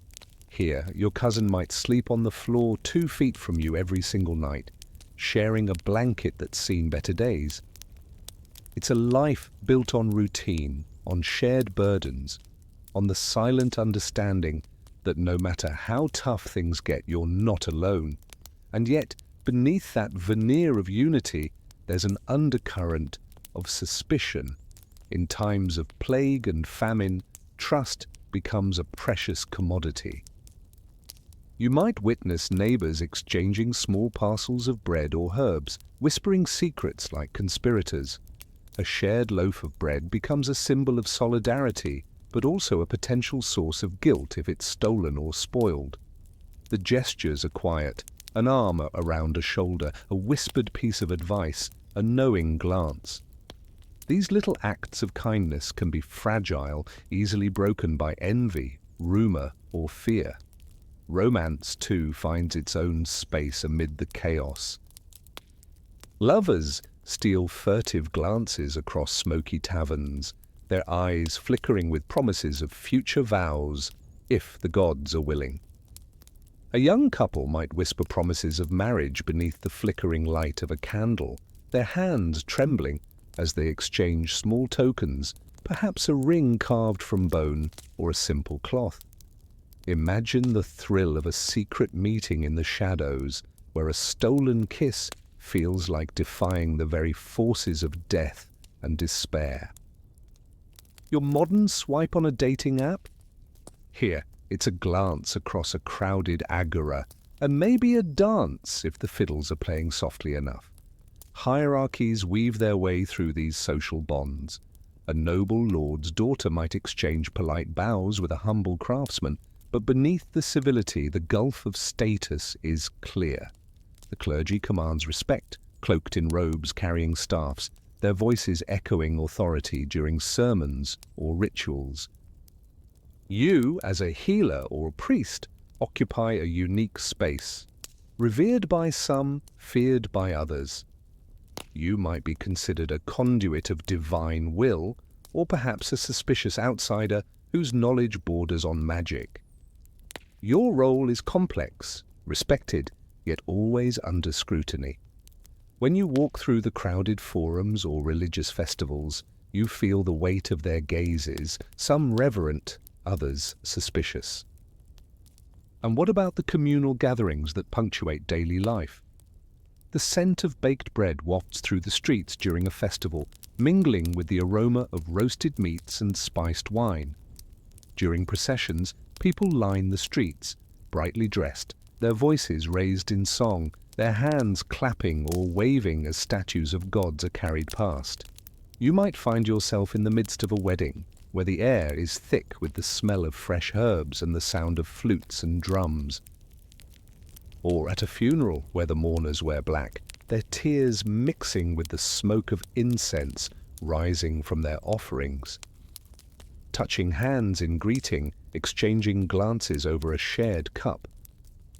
Here, your cousin might sleep on the floor 2 feet from you every single night, sharing a blanket that's seen better days. It's a life built on routine, on shared burdens, on the silent understanding that no matter how tough things get, you're not alone. And yet, beneath that veneer of unity, there's an undercurrent of suspicion. In times of plague and famine, trust becomes a precious commodity. You might witness neighbors exchanging small parcels of bread or herbs, whispering secrets like conspirators. A shared loaf of bread becomes a symbol of solidarity, but also a potential source of guilt if it's stolen or spoiled. The gestures are quiet, an arm around a shoulder, a whispered piece of advice, a knowing glance. These little acts of kindness can be fragile, easily broken by envy, rumor, or fear. Romance, too, finds its own space amid the chaos. Lovers steal furtive glances across smoky taverns, their eyes flickering with promises of future vows, if the gods are willing. A young couple might whisper promises of marriage beneath the flickering light of a candle, their hands trembling as they exchange small tokens, perhaps a ring carved from bone or a simple cloth. Imagine the thrill of a secret meeting in the shadows, where a stolen kiss feels like defying the very forces of death and despair. Your modern swipe on a dating app? Here, it's a glance across a crowded agora, and maybe a dance if the fiddles are playing softly enough. Hierarchies weave their way through these social bonds. A noble lord's daughter might exchange polite bows with a humble craftsman, but beneath the civility, the gulf of status is clear. The clergy commands respect, cloaked in robes carrying staffs, their voices echoing authority during sermons or rituals. You, as a healer or a priest, occupy a unique space, revered by some, feared by others. You might be considered a conduit of divine will, or perhaps a suspicious outsider whose knowledge borders on magic. Your role is complex, respected, yet always under scrutiny. When you walk through the crowded forums or religious festivals, you feel the weight of their gazes, some reverent, others suspicious. And what about the communal gatherings that punctuate daily life? The scent of baked bread wafts through the streets during a festival, mingling with the aroma of roasted meats and spiced wine. During processions, people line the streets, brightly dressed, their voices raised in song, their hands clapping or waving as statues of gods are carried past. You might find yourself in the midst of a wedding, where the air is thick with the smell of fresh herbs and the sound of flutes and drums. Or at a funeral where the mourners wear black, their tears mixing with the smoke of incense rising from their offerings. Touching hands in greeting, exchanging glances over a shared cup.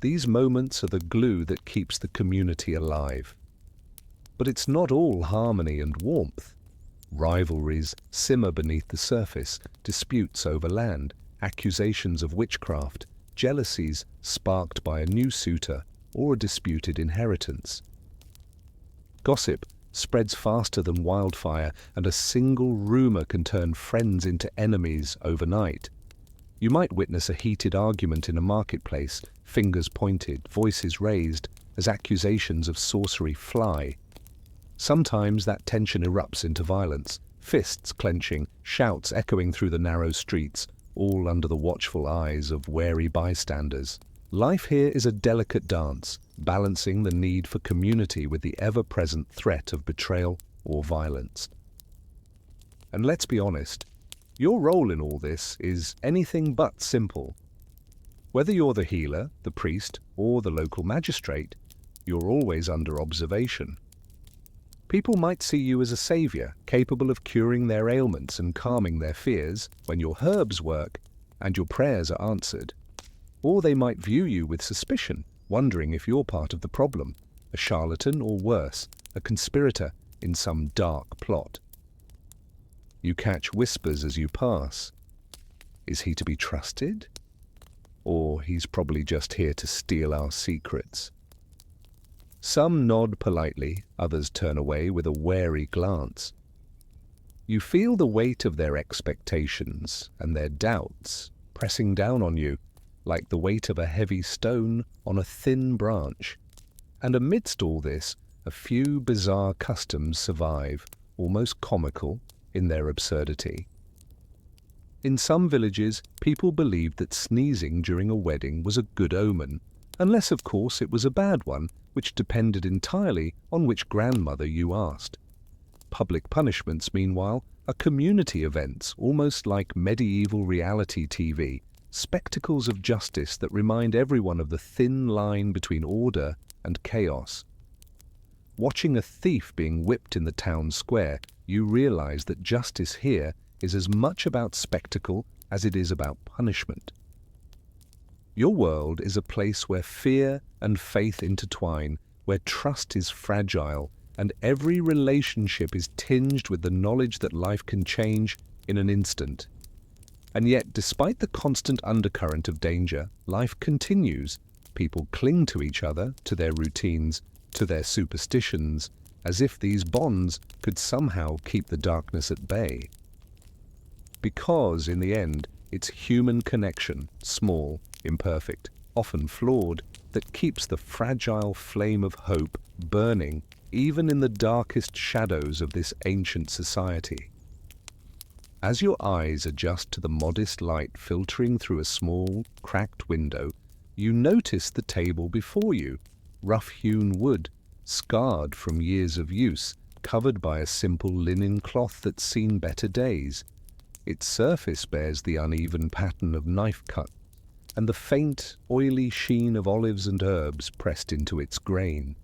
These moments are the glue that keeps the community alive. But it's not all harmony and warmth. Rivalries simmer beneath the surface, disputes over land, accusations of witchcraft, jealousies sparked by a new suitor or a disputed inheritance. Gossip spreads faster than wildfire, and a single rumor can turn friends into enemies overnight. You might witness a heated argument in a marketplace, fingers pointed, voices raised, as accusations of sorcery fly. Sometimes that tension erupts into violence, fists clenching, shouts echoing through the narrow streets, all under the watchful eyes of wary bystanders. Life here is a delicate dance, balancing the need for community with the ever-present threat of betrayal or violence. And let's be honest, your role in all this is anything but simple. Whether you're the healer, the priest, or the local magistrate, you're always under observation. People might see you as a savior, capable of curing their ailments and calming their fears when your herbs work and your prayers are answered. Or they might view you with suspicion, wondering if you're part of the problem, a charlatan or worse, a conspirator in some dark plot. You catch whispers as you pass. Is he to be trusted? Or he's probably just here to steal our secrets. Some nod politely, others turn away with a wary glance. You feel the weight of their expectations and their doubts pressing down on you, like the weight of a heavy stone on a thin branch. And amidst all this, a few bizarre customs survive, almost comical in their absurdity. In some villages, people believed that sneezing during a wedding was a good omen, unless of course it was a bad one, which depended entirely on which grandmother you asked. Public punishments, meanwhile, are community events, almost like medieval reality TV, spectacles of justice that remind everyone of the thin line between order and chaos. Watching a thief being whipped in the town square, you realize that justice here is as much about spectacle as it is about punishment. Your world is a place where fear and faith intertwine, where trust is fragile, and every relationship is tinged with the knowledge that life can change in an instant. And yet, despite the constant undercurrent of danger, life continues. People cling to each other, to their routines, to their superstitions, as if these bonds could somehow keep the darkness at bay. Because, in the end, it's human connection, small, imperfect, often flawed, that keeps the fragile flame of hope burning even in the darkest shadows of this ancient society. As your eyes adjust to the modest light filtering through a small, cracked window, you notice the table before you, rough-hewn wood, scarred from years of use, covered by a simple linen cloth that's seen better days. Its surface bears the uneven pattern of knife cut, and the faint, oily sheen of olives and herbs pressed into its grain.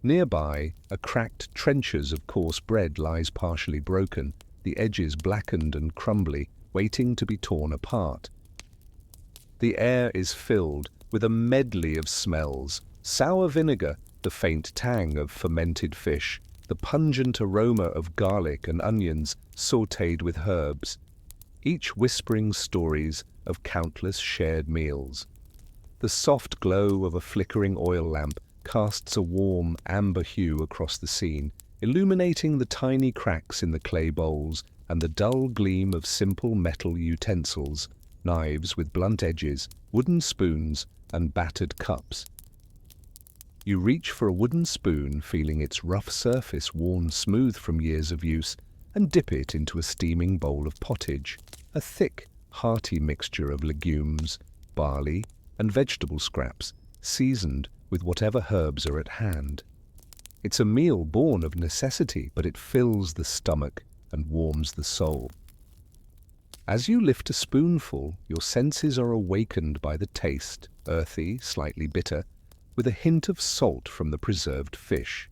Nearby, a cracked trenchers of coarse bread lies partially broken, the edges blackened and crumbly, waiting to be torn apart. The air is filled with a medley of smells: sour vinegar, the faint tang of fermented fish, the pungent aroma of garlic and onions sautéed with herbs, each whispering stories of countless shared meals. The soft glow of a flickering oil lamp casts a warm, amber hue across the scene, illuminating the tiny cracks in the clay bowls and the dull gleam of simple metal utensils, knives with blunt edges, wooden spoons, and battered cups. You reach for a wooden spoon, feeling its rough surface worn smooth from years of use, and dip it into a steaming bowl of pottage, a thick, hearty mixture of legumes, barley, and vegetable scraps, seasoned with whatever herbs are at hand. It's a meal born of necessity, but it fills the stomach and warms the soul. As you lift a spoonful, your senses are awakened by the taste, earthy, slightly bitter, with a hint of salt from the preserved fish.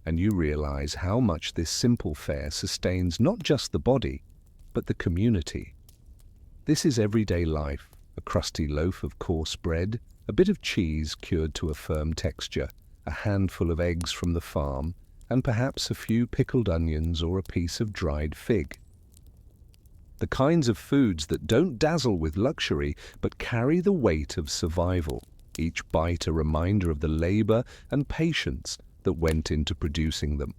And you realize how much this simple fare sustains not just the body, but the community. This is everyday life, a crusty loaf of coarse bread, a bit of cheese cured to a firm texture, a handful of eggs from the farm, and perhaps a few pickled onions or a piece of dried fig. The kinds of foods that don't dazzle with luxury, but carry the weight of survival, each bite a reminder of the labor and patience that went into producing them.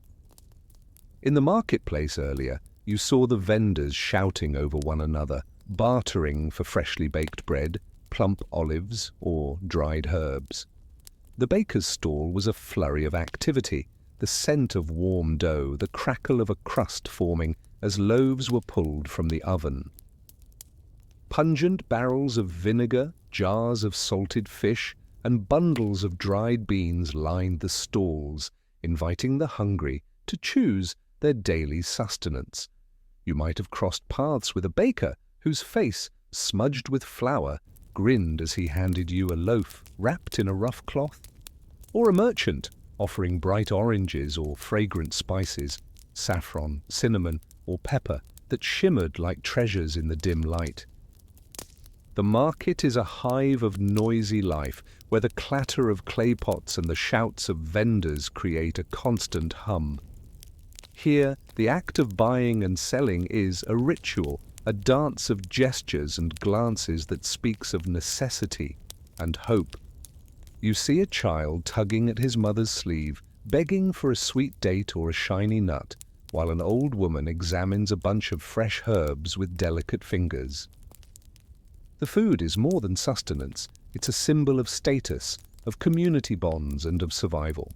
In the marketplace earlier, you saw the vendors shouting over one another, bartering for freshly baked bread, plump olives, or dried herbs. The baker's stall was a flurry of activity, the scent of warm dough, the crackle of a crust forming as loaves were pulled from the oven. Pungent barrels of vinegar, jars of salted fish, and bundles of dried beans lined the stalls, inviting the hungry to choose their daily sustenance. You might have crossed paths with a baker whose face, smudged with flour, grinned as he handed you a loaf wrapped in a rough cloth, or a merchant offering bright oranges or fragrant spices, saffron, cinnamon, or pepper that shimmered like treasures in the dim light. The market is a hive of noisy life, where the clatter of clay pots and the shouts of vendors create a constant hum. Here, the act of buying and selling is a ritual, a dance of gestures and glances that speaks of necessity and hope. You see a child tugging at his mother's sleeve, begging for a sweet date or a shiny nut, while an old woman examines a bunch of fresh herbs with delicate fingers. The food is more than sustenance. It's a symbol of status, of community bonds, and of survival.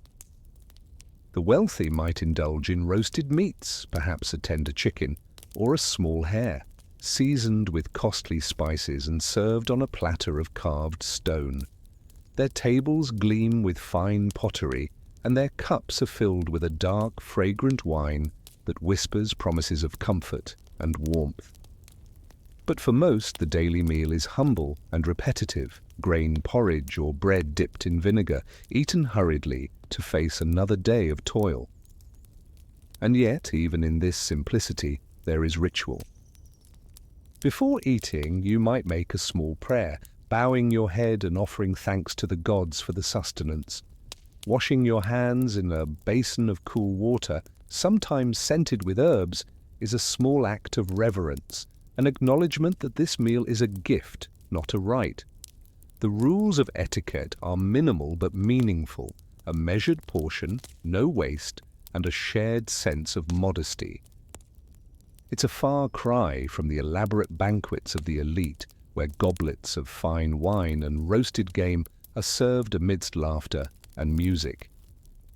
The wealthy might indulge in roasted meats, perhaps a tender chicken, or a small hare, seasoned with costly spices and served on a platter of carved stone. Their tables gleam with fine pottery, and their cups are filled with a dark, fragrant wine that whispers promises of comfort and warmth. But for most, the daily meal is humble and repetitive, grain porridge or bread dipped in vinegar, eaten hurriedly to face another day of toil. And yet, even in this simplicity, there is ritual. Before eating, you might make a small prayer, bowing your head and offering thanks to the gods for the sustenance. Washing your hands in a basin of cool water, sometimes scented with herbs, is a small act of reverence, an acknowledgement that this meal is a gift, not a rite. The rules of etiquette are minimal but meaningful, a measured portion, no waste, and a shared sense of modesty. It's a far cry from the elaborate banquets of the elite, where goblets of fine wine and roasted game are served amidst laughter and music.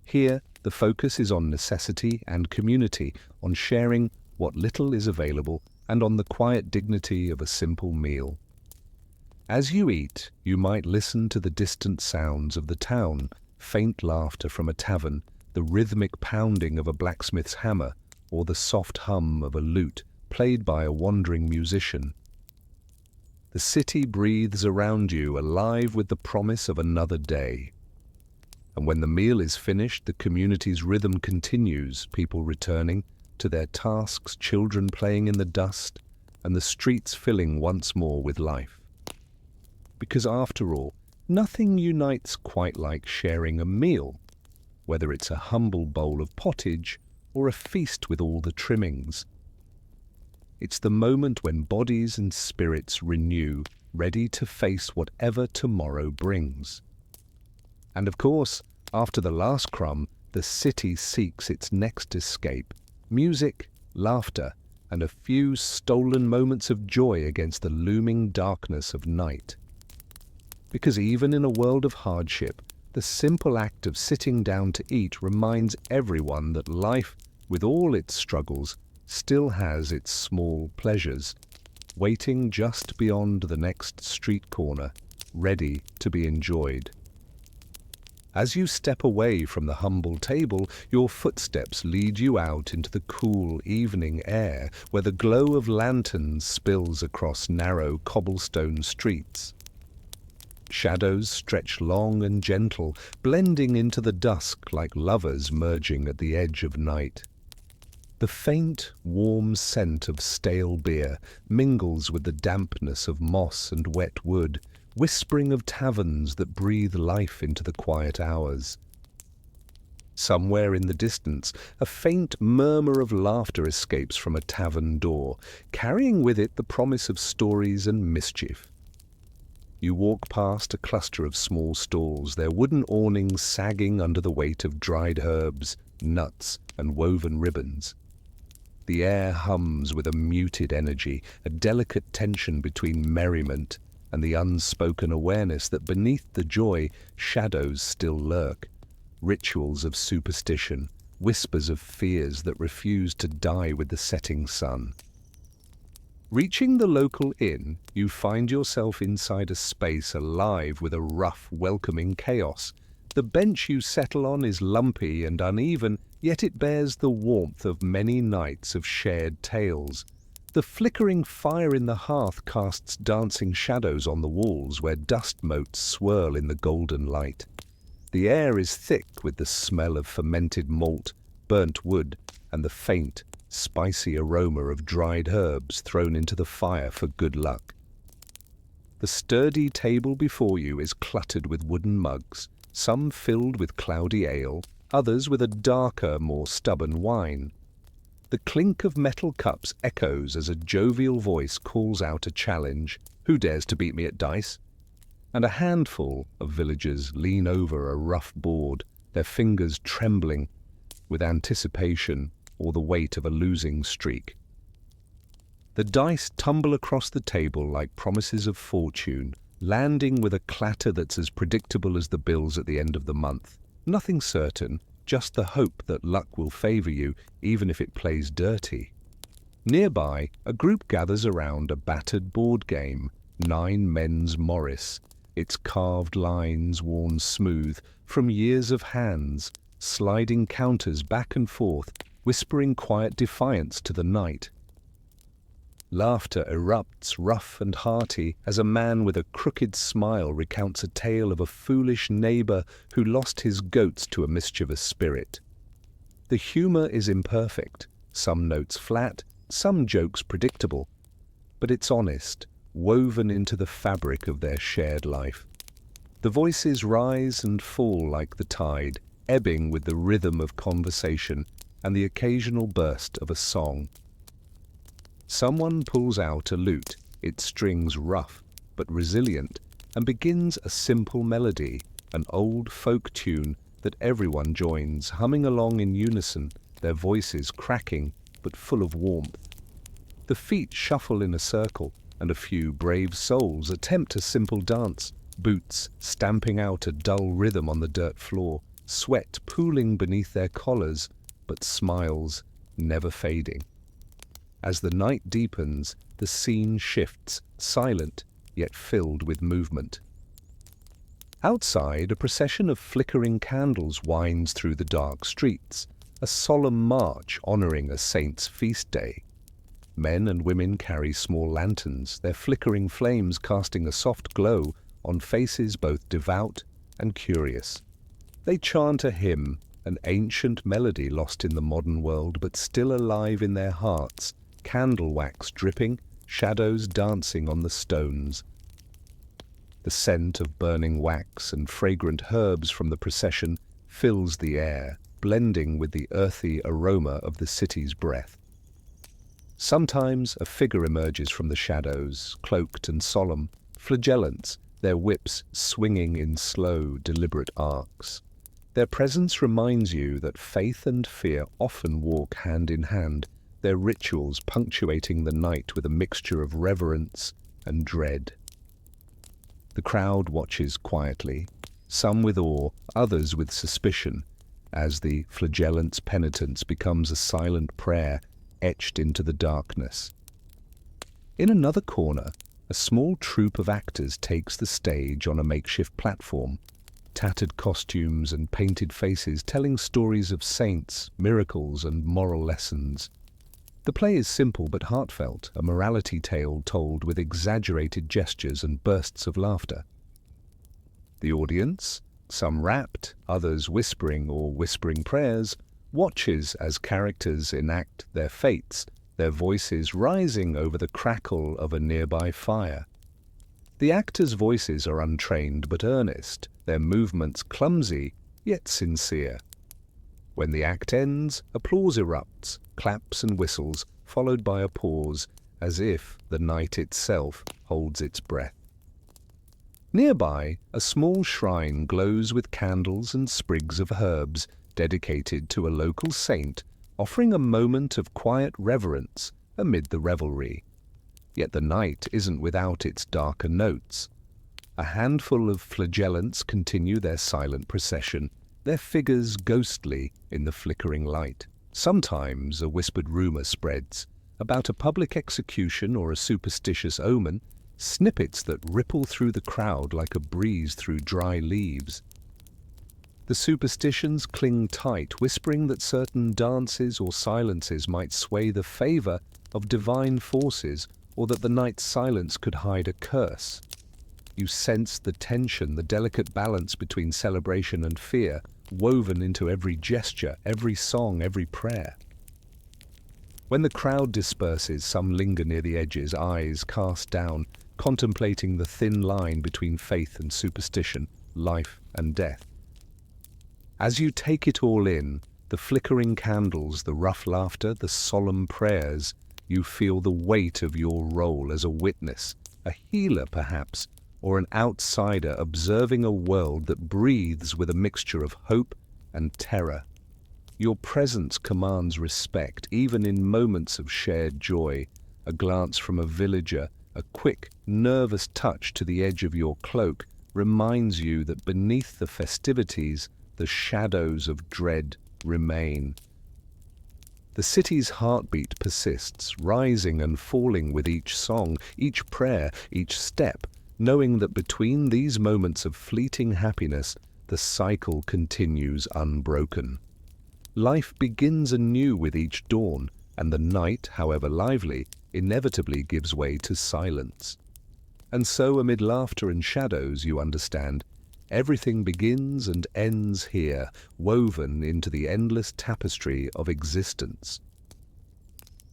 Here, the focus is on necessity and community, on sharing what little is available, and on the quiet dignity of a simple meal. As you eat, you might listen to the distant sounds of the town, faint laughter from a tavern, the rhythmic pounding of a blacksmith's hammer, or the soft hum of a lute played by a wandering musician. The city breathes around you, alive with the promise of another day. And when the meal is finished, the community's rhythm continues, people returning to their tasks, children playing in the dust, and the streets filling once more with life. Because after all, nothing unites quite like sharing a meal. whether it's a humble bowl of pottage or a feast with all the trimmings. It's the moment when bodies and spirits renew, ready to face whatever tomorrow brings. And of course, after the last crumb, the city seeks its next escape: music, laughter, and a few stolen moments of joy against the looming darkness of night. Because even in a world of hardship, the simple act of sitting down to eat reminds everyone that life, with all its struggles, still has its small pleasures, waiting just beyond the next street corner, ready to be enjoyed. As you step away from the humble table, your footsteps lead you out into the cool evening air, where the glow of lanterns spills across narrow cobblestone streets. Shadows stretch long and gentle, blending into the dusk like lovers merging at the edge of night. The faint, warm scent of stale beer mingles with the dampness of moss and wet wood, whispering of taverns that breathe life into the quiet hours. Somewhere in the distance, a faint murmur of laughter escapes from a tavern door, carrying with it the promise of stories and mischief. You walk past a cluster of small stalls, their wooden awnings sagging under the weight of dried herbs, nuts, and woven ribbons. The air hums with a muted energy, a delicate tension between merriment and the unspoken awareness that beneath the joy, shadows still lurk, rituals of superstition, whispers of fears that refuse to die with the setting sun. Reaching the local inn, you find yourself inside a space alive with a rough, welcoming chaos. The bench you settle on is lumpy and uneven, yet it bears the warmth of many nights of shared tales. The flickering fire in the hearth casts dancing shadows on the walls where dust motes swirl in the golden light. The air is thick with the smell of fermented malt, burnt wood, and the faint, spicy aroma of dried herbs thrown into the fire for good luck. The sturdy table before you is cluttered with wooden mugs, some filled with cloudy ale, others with a darker, more stubborn wine. The clink of metal cups echoes as a jovial voice calls out a challenge: "Who dares to beat me at dice?" And a handful of villagers lean over a rough board, their fingers trembling with anticipation or the weight of a losing streak. The dice tumble across the table like promises of fortune, landing with a clatter that's as predictable as the bills at the end of the month. Nothing certain, just the hope that luck will favor you, even if it plays dirty. Nearby, a group gathers around a battered board game, 9 Men's Morris, its carved lines worn smooth from years of hands, sliding counters back and forth, whispering quiet defiance to the night. Laughter erupts rough and hearty as a man with a crooked smile recounts a tale of a foolish neighbor who lost his goats to a mischievous spirit. The humor is imperfect, some notes flat, some jokes predictable, but it's honest, woven into the fabric of their shared life. The voices rise and fall like the tide, ebbing with the rhythm of conversation and the occasional burst of a song. Someone pulls out a lute, its strings rough but resilient, and begins a simple melody, an old folk tune that everyone joins, humming along in unison, their voices cracking but full of warmth. The feet shuffle in a circle, and a few brave souls attempt a simple dance, boots stamping out a dull rhythm on the dirt floor, sweat pooling beneath their collars, but smiles never fading. As the night deepens, the scene shifts, silent yet filled with movement. Outside, a procession of flickering candles winds through the dark streets, a solemn march honoring a saint's feast day. Men and women carry small lanterns, their flickering flames casting a soft glow on faces both devout and curious. They chant a hymn, an ancient melody lost in the modern world but still alive in their hearts, candle wax dripping, shadows dancing on the stones. The scent of burning wax and fragrant herbs from the procession fills the air, blending with the earthy aroma of the city's breath. Sometimes a figure emerges from the shadows, cloaked and solemn, flagellants, their whips swinging in slow, deliberate arcs. Their presence reminds you that faith and fear often walk hand in hand, their rituals punctuating the night with a mixture of reverence and dread. The crowd watches quietly, some with awe, others with suspicion, as the flagellant's penitence becomes a silent prayer etched into the darkness. In another corner, a small troupe of actors takes the stage on a makeshift platform, tattered costumes and painted faces telling stories of saints, miracles, and moral lessons. The play is simple but heartfelt, a morality tale told with exaggerated gestures and bursts of laughter. The audience, some rapt, others whispering or whispering prayers, watches as characters enact their fates, their voices rising over the crackle of a nearby fire. The actors' voices are untrained but earnest, their movements clumsy yet sincere. When the act ends, applause erupts, claps and whistles, followed by a pause, as if the night itself holds its breath. Nearby, a small shrine glows with candles and sprigs of herbs, dedicated to a local saint, offering a moment of quiet reverence amid the revelry. Yet the night isn't without its darker notes. A handful of flagellants continue their silent procession, their figures ghostly in the flickering light. Sometimes a whispered rumor spreads about a public execution or a superstitious omen, snippets that ripple through the crowd like a breeze through dry leaves. The superstitions cling tight, whispering that certain dances or silences might sway the favor of divine forces, or that the night's silence could hide a curse. You sense the tension, the delicate balance between celebration and fear, woven into every gesture, every song, every prayer. When the crowd disperses, some linger near the edges, eyes cast down, contemplating the thin line between faith and superstition, life and death. As you take it all in, the flickering candles, the rough laughter, the solemn prayers, you feel the weight of your role as a witness, a healer perhaps, or an outsider observing a world that breathes with a mixture of hope and terror. Your presence commands respect, even in moments of shared joy. A glance from a villager, a quick, nervous touch to the edge of your cloak reminds you that beneath the festivities, the shadows of dread remain. The city's heartbeat persists, rising and falling with each song, each prayer, each step, knowing that between these moments of fleeting happiness, the cycle continues unbroken. Life begins anew with each dawn, and the night, however lively, inevitably gives way to silence. And so, amid laughter and shadows, you understand, everything begins and ends here, woven into the endless tapestry of existence.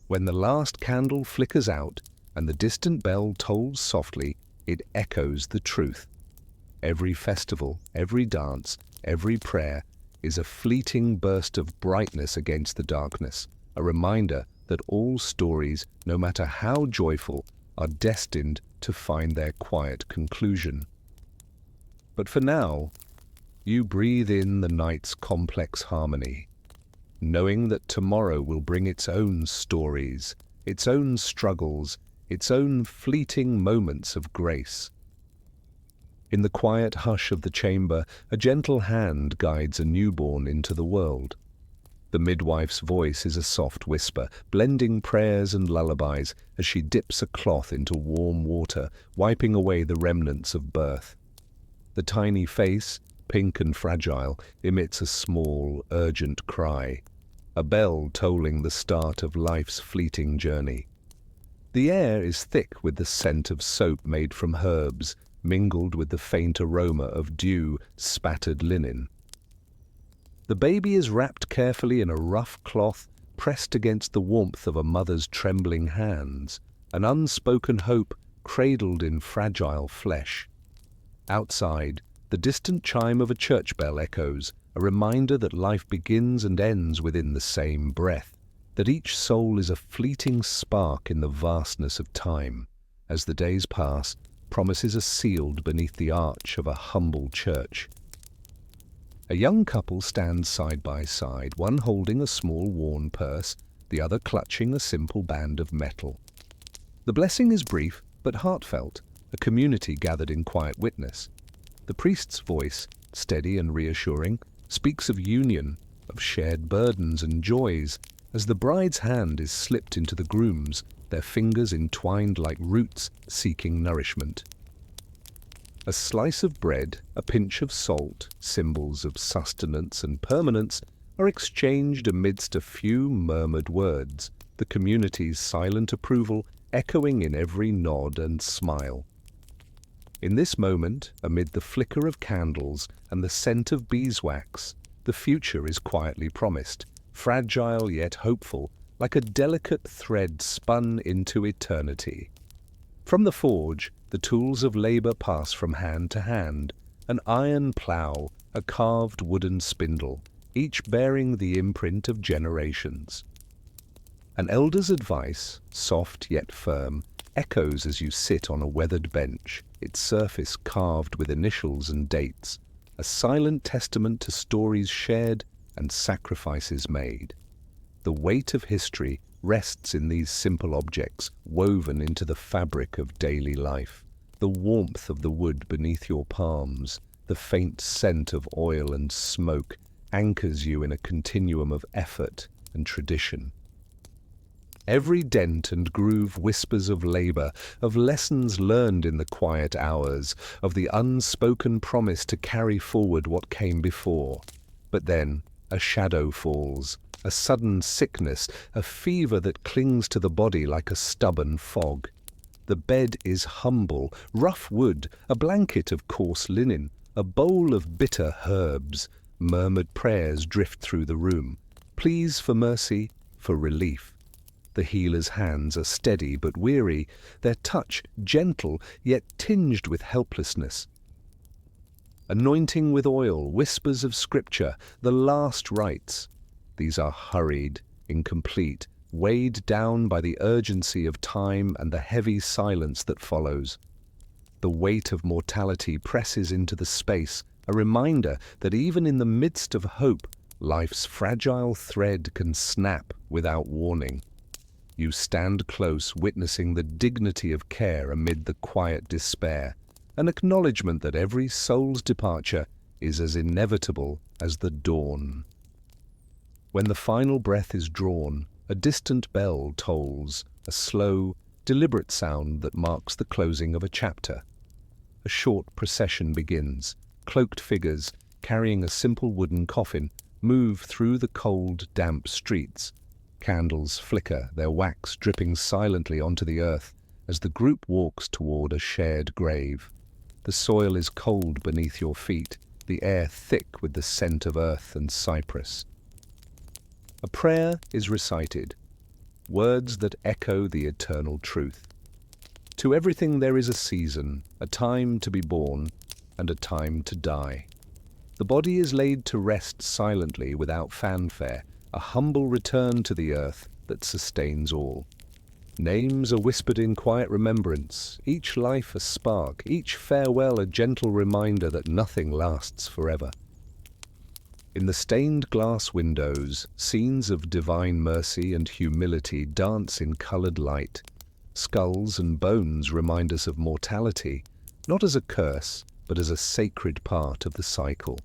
When the last candle flickers out and the distant bell tolls softly, it echoes the truth. Every festival, every dance, every prayer is a fleeting burst of brightness against the darkness, a reminder that all stories, no matter how joyful, are destined to find their quiet conclusion. But for now, you breathe in the night's complex harmony, knowing that tomorrow will bring its own stories, its own struggles, its own fleeting moments of grace. In the quiet hush of the chamber, a gentle hand guides a newborn into the world. The midwife's voice is a soft whisper, blending prayers and lullabies as she dips a cloth into warm water, wiping away the remnants of birth. The tiny face, pink and fragile, emits a small, urgent cry, a bell tolling the start of life's fleeting journey. The air is thick with the scent of soap made from herbs, mingled with the faint aroma of dew-spattered linen. The baby is wrapped carefully in a rough cloth, pressed against the warmth of a mother's trembling hands, an unspoken hope cradled in fragile flesh. Outside, The distant chime of a church bell echoes, a reminder that life begins and ends within the same breath, that each soul is a fleeting spark in the vastness of time. As the days pass, promises are sealed beneath the arch of a humble church. A young couple stands side by side, one holding a small worn purse, the other clutching a simple band of metal. The blessing is brief but heartfelt, a community gathered in quiet witness. The priest's voice, steady and reassuring, speaks of union, of shared burdens and joys, as the bride's hand is slipped into the groom's, their fingers entwined like roots seeking nourishment. A slice of bread, a pinch of salt, symbols of sustenance and permanence, are exchanged amidst a few murmured words, the community's silent approval echoing in every nod and smile. In this moment, amid the flicker of candles and the scent of beeswax, the future is quietly promised, fragile yet hopeful, like a delicate thread spun into eternity. From the forge, the tools of labor pass from hand to hand, an iron plough, a carved wooden spindle, each bearing the imprint of generations. An elder's advice, soft yet firm, echoes as you sit on a weathered bench, its surface carved with initials and dates, a silent testament to stories shared and sacrifices made. The weight of history rests in these simple objects woven into the fabric of daily life. The warmth of the wood beneath your palms, the faint scent of oil and smoke anchors you in a continuum of effort and tradition. Every dent and groove whispers of labor, of lessons learned in the quiet hours, of the unspoken promise to carry forward what came before. But then, a shadow falls, a sudden sickness, a fever that clings to the body like a stubborn fog. The bed is humble, rough wood, a blanket of coarse linen, a bowl of bitter herbs. Murmured prayers drift through the room, pleas for mercy, for relief. The healer's hands are steady but weary, their touch gentle yet tinged with helplessness. Anointing with oil, whispers of scripture, the last rites. These are hurried, incomplete, weighed down by the urgency of time and the heavy silence that follows. The weight of mortality presses into the space, a reminder that even in the midst of hope, life's fragile thread can snap without warning. You stand close, witnessing the dignity of care amid the quiet despair, an acknowledgement that every soul's departure is as inevitable as the dawn. When the final breath is drawn, a distant bell tolls, a slow, deliberate sound that marks the closing of a chapter. A short procession begins. Cloaked figures, carrying a simple wooden coffin, move through the cold, damp streets. Candles flicker, their wax dripping silently onto the earth as the group walks toward a shared grave. The soil is cold beneath your feet, the air thick with the scent of earth and cypress. A prayer is recited, words that echo the eternal truth. To everything there is a season, a time to be born, and a time to die. The body is laid to rest silently without fanfare, a humble return to the earth that sustains all. Names are whispered in quiet remembrance, each life a spark, each farewell a gentle reminder that nothing lasts forever. In the stained glass windows, scenes of divine mercy and humility dance in colored light. Skulls and bones remind us of mortality, not as a curse, but as a sacred part of the cycle.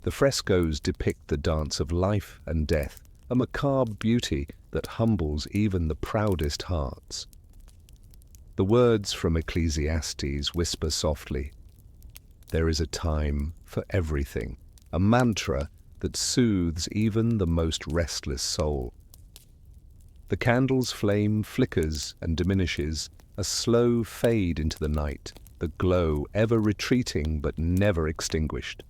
The frescoes depict the dance of life and death, a macabre beauty that humbles even the proudest hearts. The words from Ecclesiastes whisper softly, "There is a time for everything," a mantra that soothes even the most restless soul. The candle's flame flickers and diminishes, a slow fade into the night, the glow ever retreating but never extinguished.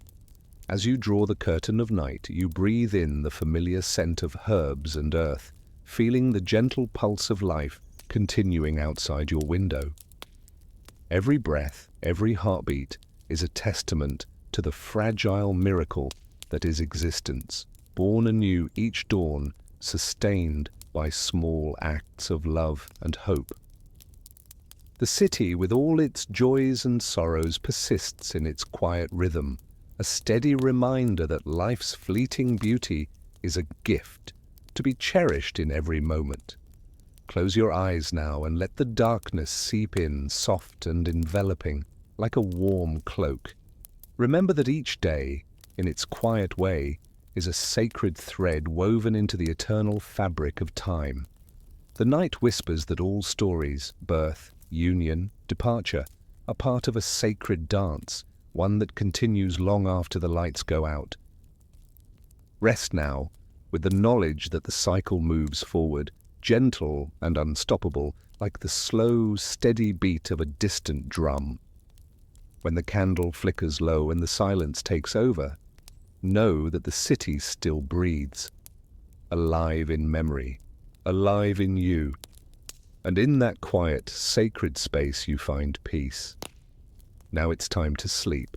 As you draw the curtain of night, you breathe in the familiar scent of herbs and earth, feeling the gentle pulse of life continuing outside your window. Every breath, every heartbeat, is a testament to the fragile miracle that is existence, born anew each dawn, sustained by small acts of love and hope. The city, with all its joys and sorrows, persists in its quiet rhythm, a steady reminder that life's fleeting beauty is a gift to be cherished in every moment. Close your eyes now and let the darkness seep in, soft and enveloping, like a warm cloak. Remember that each day, in its quiet way, is a sacred thread woven into the eternal fabric of time. The night whispers that all stories, birth, union, departure, are part of a sacred dance, one that continues long after the lights go out. Rest now, with the knowledge that the cycle moves forward, gentle and unstoppable, like the slow, steady beat of a distant drum. When the candle flickers low and the silence takes over, know that the city still breathes, alive in memory, alive in you. And in that quiet, sacred space you find peace. Now it's time to sleep.